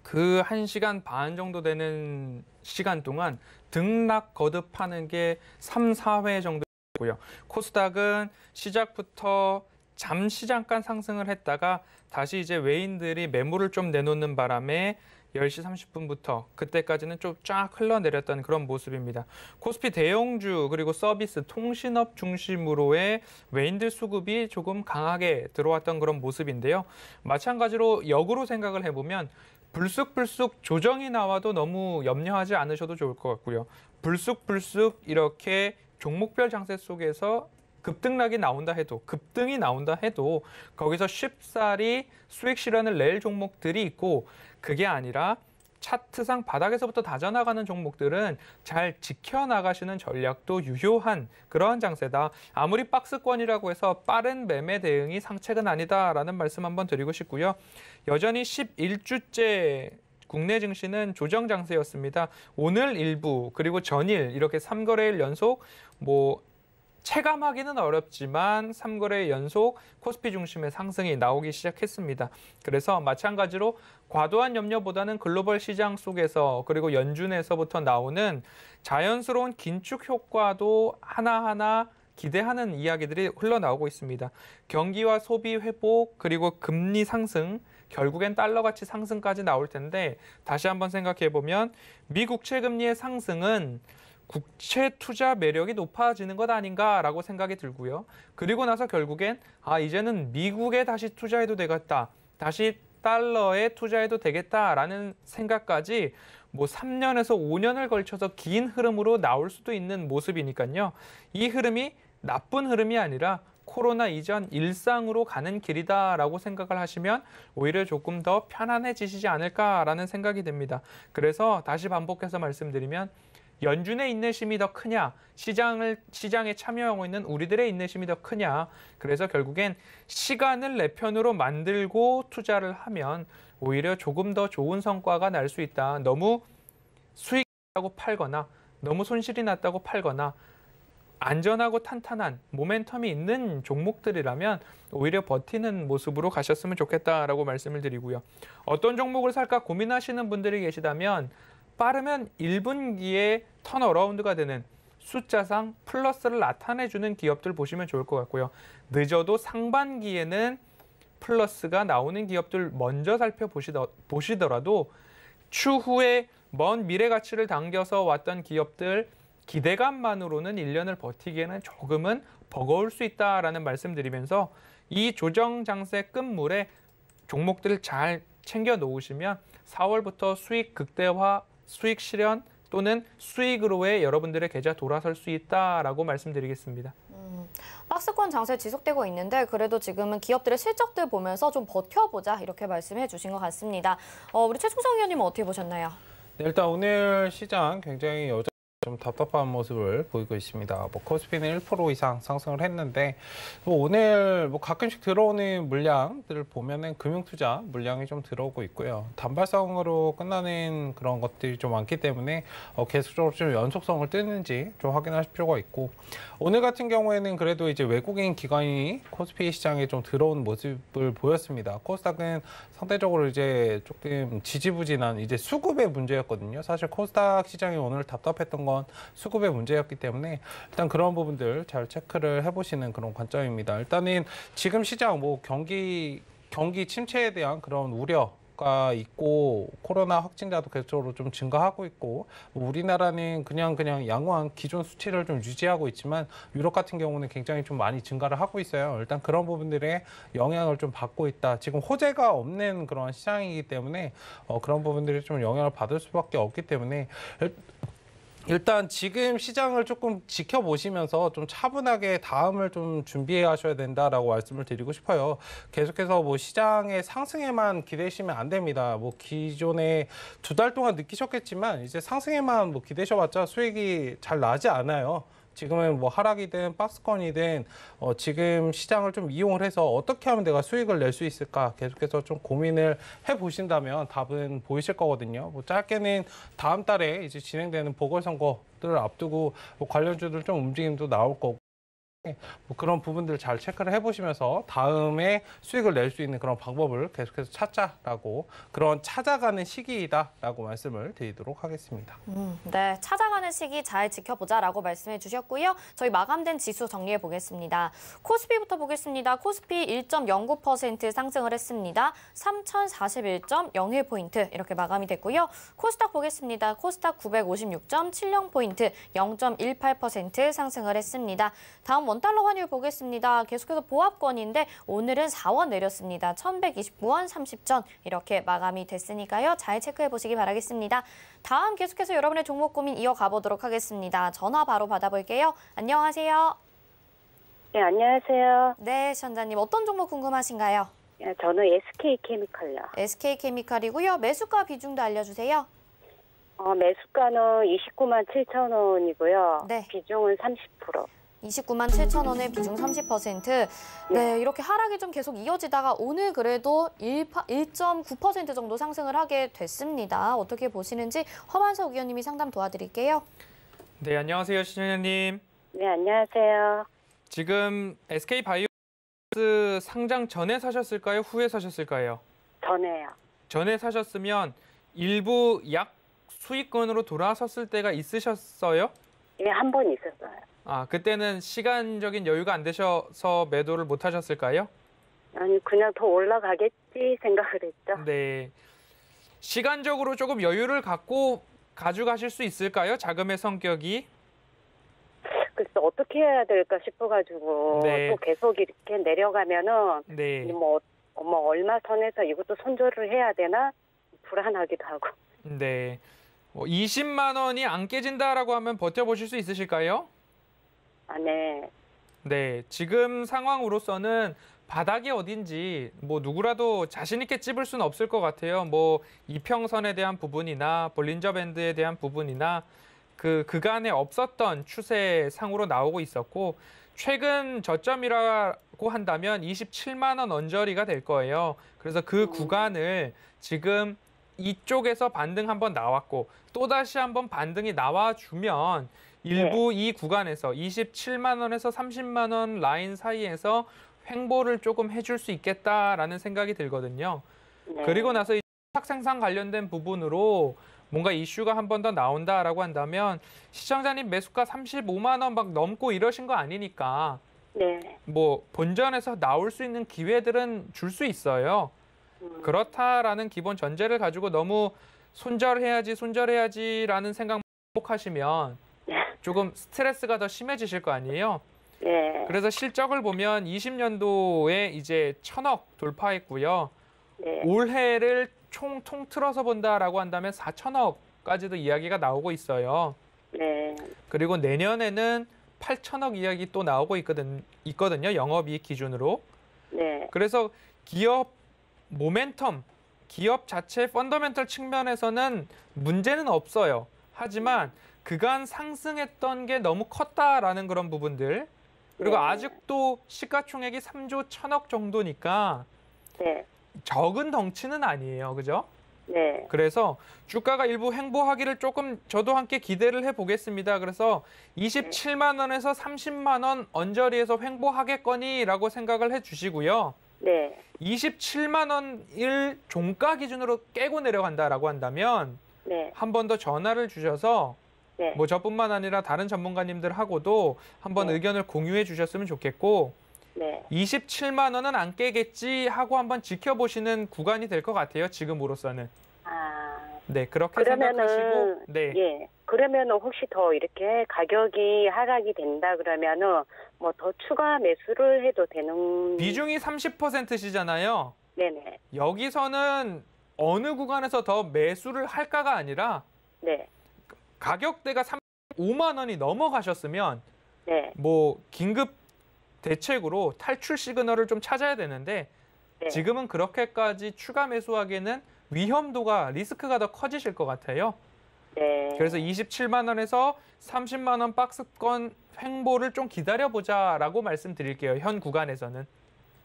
그 1시간 반 정도 되는 시간 동안 등락 거듭하는 게 3, 4회 정도고요. 코스닥은 시작부터 잠시 잠깐 상승을 했다가 다시 이제 외인들이 매물을 좀 내놓는 바람에 10시 30분부터 그때까지는 좀 쫙 흘러내렸던 그런 모습입니다. 코스피 대형주 그리고 서비스, 통신업 중심으로의 외인들 수급이 조금 강하게 들어왔던 그런 모습인데요. 마찬가지로 역으로 생각을 해보면 불쑥불쑥 조정이 나와도 너무 염려하지 않으셔도 좋을 것 같고요. 불쑥불쑥 이렇게 종목별 장세 속에서 급등락이 나온다 해도, 급등이 나온다 해도 거기서 쉽사리 수익 실현을 낼 종목들이 있고 그게 아니라 차트상 바닥에서부터 다져나가는 종목들은 잘 지켜나가시는 전략도 유효한 그러한 장세다. 아무리 박스권이라고 해서 빠른 매매 대응이 상책은 아니다라는 말씀 한번 드리고 싶고요. 여전히 11주째 국내 증시는 조정 장세였습니다. 오늘 일부 그리고 전일 이렇게 3거래일 연속 체감하기는 어렵지만 3거래 연속 코스피 중심의 상승이 나오기 시작했습니다. 그래서 마찬가지로 과도한 염려보다는 글로벌 시장 속에서 그리고 연준에서부터 나오는 자연스러운 긴축 효과도 하나하나 기대하는 이야기들이 흘러나오고 있습니다. 경기와 소비 회복 그리고 금리 상승, 결국엔 달러 가치 상승까지 나올 텐데 다시 한번 생각해 보면 미 국채 금리의 상승은 국채 투자 매력이 높아지는 것 아닌가라고 생각이 들고요. 그리고 나서 결국엔 이제는 미국에 다시 투자해도 되겠다. 다시 달러에 투자해도 되겠다라는 생각까지 3년에서 5년을 걸쳐서 긴 흐름으로 나올 수도 있는 모습이니까요. 이 흐름이 나쁜 흐름이 아니라 코로나 이전 일상으로 가는 길이다라고 생각을 하시면 오히려 조금 더 편안해지시지 않을까라는 생각이 듭니다. 그래서 다시 반복해서 말씀드리면 연준의 인내심이 더 크냐, 시장에 참여하고 있는 우리들의 인내심이 더 크냐. 그래서 결국엔 시간을 내 편으로 만들고 투자를 하면 오히려 조금 더 좋은 성과가 날 수 있다. 너무 수익이 났다고 팔거나 너무 손실이 났다고 팔거나 안전하고 탄탄한 모멘텀이 있는 종목들이라면 오히려 버티는 모습으로 가셨으면 좋겠다라고 말씀을 드리고요. 어떤 종목을 살까 고민하시는 분들이 계시다면 빠르면 1분기에 턴어라운드가 되는 숫자상 플러스를 나타내주는 기업들 보시면 좋을 것 같고요. 늦어도 상반기에는 플러스가 나오는 기업들 먼저 살펴보시더라도 추후에 먼 미래 가치를 당겨서 왔던 기업들 기대감만으로는 1년을 버티기에는 조금은 버거울 수 있다라는 말씀드리면서 이 조정 장세 끝물에 종목들을 잘 챙겨 놓으시면 4월부터 수익 극대화, 수익 실현 또는 수익으로의 여러분들의 계좌 돌아설 수 있다라고 말씀드리겠습니다. 박스권 장세 지속되고 있는데 그래도 지금은 기업들의 실적들 보면서 좀 버텨보자 이렇게 말씀해 주신 것 같습니다. 우리 최충성 의원님은 어떻게 보셨나요? 네, 일단 오늘 시장 굉장히 좀 답답한 모습을 보이고 있습니다. 코스피는 1% 이상 상승을 했는데 오늘 가끔씩 들어오는 물량들을 보면은 금융투자 물량이 좀 들어오고 있고요. 단발성으로 끝나는 그런 것들이 좀 많기 때문에 계속적으로 좀 연속성을 띄는지 좀 확인하실 필요가 있고 오늘 같은 경우에는 그래도 이제 외국인 기관이 코스피 시장에 좀 들어온 모습을 보였습니다. 코스닥은 상대적으로 이제 조금 지지부진한 이제 수급의 문제였거든요. 사실 코스닥 시장이 오늘 답답했던 건 수급의 문제였기 때문에 일단 그런 부분들 잘 체크를 해보시는 그런 관점입니다. 일단은 지금 시장 경기 침체에 대한 그런 우려가 있고 코로나 확진자도 계속적으로 좀 증가하고 있고 우리나라는 그냥 양호한 기존 수치를 좀 유지하고 있지만 유럽 같은 경우는 굉장히 좀 많이 증가를 하고 있어요. 일단 그런 부분들에 영향을 좀 받고 있다. 지금 호재가 없는 그런 시장이기 때문에 그런 부분들이 좀 영향을 받을 수밖에 없기 때문에 일단 지금 시장을 조금 지켜보시면서 좀 차분하게 다음을 좀 준비해 하셔야 된다라고 말씀을 드리고 싶어요. 계속해서 시장의 상승에만 기대시면 안 됩니다. 기존에 2달 동안 느끼셨겠지만 이제 상승에만 기대셔봤자 수익이 잘 나지 않아요. 지금은 뭐 하락이든 박스권이든 지금 시장을 좀 이용을 해서 어떻게 하면 내가 수익을 낼 수 있을까 계속해서 좀 고민을 해보신다면 답은 보이실 거거든요. 뭐 짧게는 다음 달에 이제 진행되는 보궐선거를 앞두고 뭐 관련주들 좀 움직임도 나올 거고. 뭐 그런 부분들 잘 체크를 해보시면서 다음에 수익을 낼 수 있는 그런 방법을 계속해서 찾자라고 그런 찾아가는 시기이다라고 말씀을 드리도록 하겠습니다. 네, 찾아가는 시기 잘 지켜보자라고 말씀해 주셨고요. 저희 마감된 지수 정리해 보겠습니다. 코스피부터 보겠습니다. 코스피 1.09% 상승을 했습니다. 3,041.01포인트 이렇게 마감이 됐고요. 코스닥 보겠습니다. 코스닥 956.70포인트 0.18% 상승을 했습니다. 다음 원달러 환율 보겠습니다. 계속해서 보합권인데 오늘은 4원 내렸습니다. 1,129원 30전 이렇게 마감이 됐으니까요. 잘 체크해 보시기 바라겠습니다. 다음 계속해서 여러분의 종목 고민 이어가 보도록 하겠습니다. 전화 바로 받아볼게요. 안녕하세요. 네, 안녕하세요. 네, 시청자님 어떤 종목 궁금하신가요? 저는 SK케미칼요. SK케미칼이고요. 매수가 비중도 알려주세요. 매수가는 29만 7천 원이고요. 네. 비중은 30%. 29만 7천 원의 비중 30%. 네, 이렇게 하락이 좀 계속 이어지다가 오늘 그래도 1.9% 정도 상승을 하게 됐습니다. 어떻게 보시는지 허만석 위원님이 상담 도와드릴게요. 네, 안녕하세요, 시청자님. 네, 안녕하세요. 지금 SK바이오로스 상장 전에 사셨을까요? 후에 사셨을까요? 전에요. 전에 사셨으면 일부 약 수익권으로 돌아섰을 때가 있으셨어요? 예, 한 번 있었어요. 아, 그때는 시간적인 여유가 안 되셔서 매도를 못 하셨을까요? 아니, 그냥 더 올라가겠지 생각을 했죠. 네. 시간적으로 조금 여유를 갖고 가져가실 수 있을까요? 자금의 성격이? 그래서 어떻게 해야 될까 싶어가지고 네. 또 계속 이렇게 내려가면은 네. 뭐 얼마 선에서 이것도 손절을 해야 되나 불안하기도 하고. 네. 20만 원이 안 깨진다라고 하면 버텨보실 수 있으실까요? 아, 네. 네, 지금 상황으로서는 바닥이 어딘지 뭐 누구라도 자신 있게 찝을 수는 없을 것 같아요. 뭐 이평선에 대한 부분이나 볼린저 밴드에 대한 부분이나 그간에 없었던 추세상으로 나오고 있었고 최근 저점이라고 한다면 27만 원 언저리가 될 거예요. 그래서 그 구간을 지금 이쪽에서 반등 한번 나왔고 또다시 한번 반등이 나와주면 일부 이 구간에서 27만 원에서 30만 원 라인 사이에서 횡보를 조금 해줄 수 있겠다라는 생각이 들거든요. 네. 그리고 나서 이 생산 관련된 부분으로 뭔가 이슈가 한 번 더 나온다라고 한다면 시청자님 매수가 35만 원 막 넘고 이러신 거 아니니까 네. 뭐 본전에서 나올 수 있는 기회들은 줄 수 있어요. 그렇다라는 기본 전제를 가지고 너무 손절해야지라는 생각 하시면 조금 스트레스가 더 심해지실 거 아니에요. 네. 그래서 실적을 보면 20년도에 이제 1,000억 돌파했고요. 네. 올해를 총 통틀어서 본다라고 한다면 4,000억까지도 이야기가 나오고 있어요. 네. 그리고 내년에는 8,000억 이야기 또 나오고 있거든요. 영업이익 기준으로. 네. 그래서 기업 모멘텀, 기업 자체 펀더멘털 측면에서는 문제는 없어요. 하지만 그간 상승했던 게 너무 컸다라는 그런 부분들. 그리고 네. 아직도 시가총액이 3조 1,000억 정도니까 네. 적은 덩치는 아니에요. 그죠? 네. 그래서 주가가 일부 횡보하기를 조금 저도 함께 기대를 해보겠습니다. 그래서 27만 원에서 30만 원 언저리에서 횡보하겠거니라고 생각을 해주시고요. 네. 27만 원을 종가 기준으로 깨고 내려간다라고 한다면 네. 한 번 더 전화를 주셔서 네. 뭐 저뿐만 아니라 다른 전문가님들하고도 한번 네. 의견을 공유해 주셨으면 좋겠고 네. 27만 원은 안 깨겠지 하고 한번 지켜보시는 구간이 될 것 같아요. 지금으로서는. 아. 네, 그렇게 생각하시고 네. 예. 그러면은 혹시 더 이렇게 가격이 하락이 된다 그러면은 뭐 더 추가 매수를 해도 되는 비중이 30%시잖아요. 네네. 여기서는 어느 구간에서 더 매수를 할까가 아니라 네. 가격대가 35만 원이 넘어가셨으면 네. 뭐 긴급 대책으로 탈출 시그널을 좀 찾아야 되는데 네. 지금은 그렇게까지 추가 매수하기에는 위험도가 리스크가 더 커지실 것 같아요. 네. 그래서 27만 원에서 30만 원 박스권 횡보를 좀 기다려보자라고 말씀드릴게요. 현 구간에서는.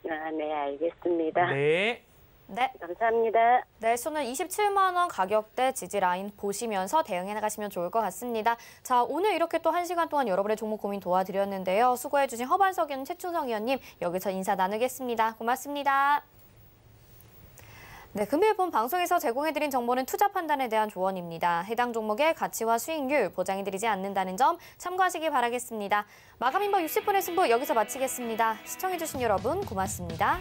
아, 네, 알겠습니다. 네. 네. 감사합니다. 네, 손은 27만 원 가격대 지지 라인 보시면서 대응해 나가시면 좋을 것 같습니다. 자, 오늘 이렇게 또 1시간 동안 여러분의 종목 고민 도와드렸는데요. 수고해 주신 허반석 의원, 최충성 의원님 여기서 인사 나누겠습니다. 고맙습니다. 네, 금요일 본 방송에서 제공해드린 정보는 투자 판단에 대한 조언입니다. 해당 종목의 가치와 수익률 보장해드리지 않는다는 점 참고하시기 바라겠습니다. 마감 인버 60분의 승부 여기서 마치겠습니다. 시청해주신 여러분 고맙습니다.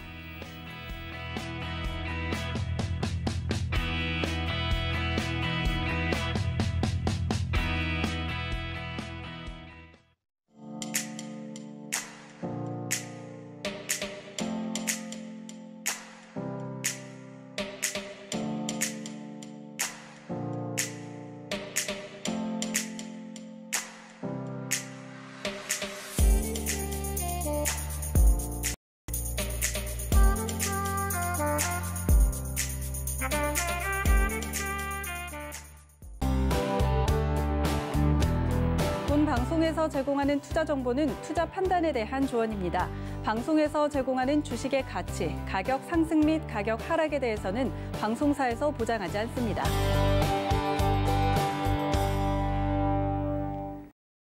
방송에서 제공하는 투자 정보는 투자 판단에 대한 조언입니다. 방송에서 제공하는 주식의 가치, 가격 상승 및 가격 하락에 대해서는 방송사에서 보장하지 않습니다.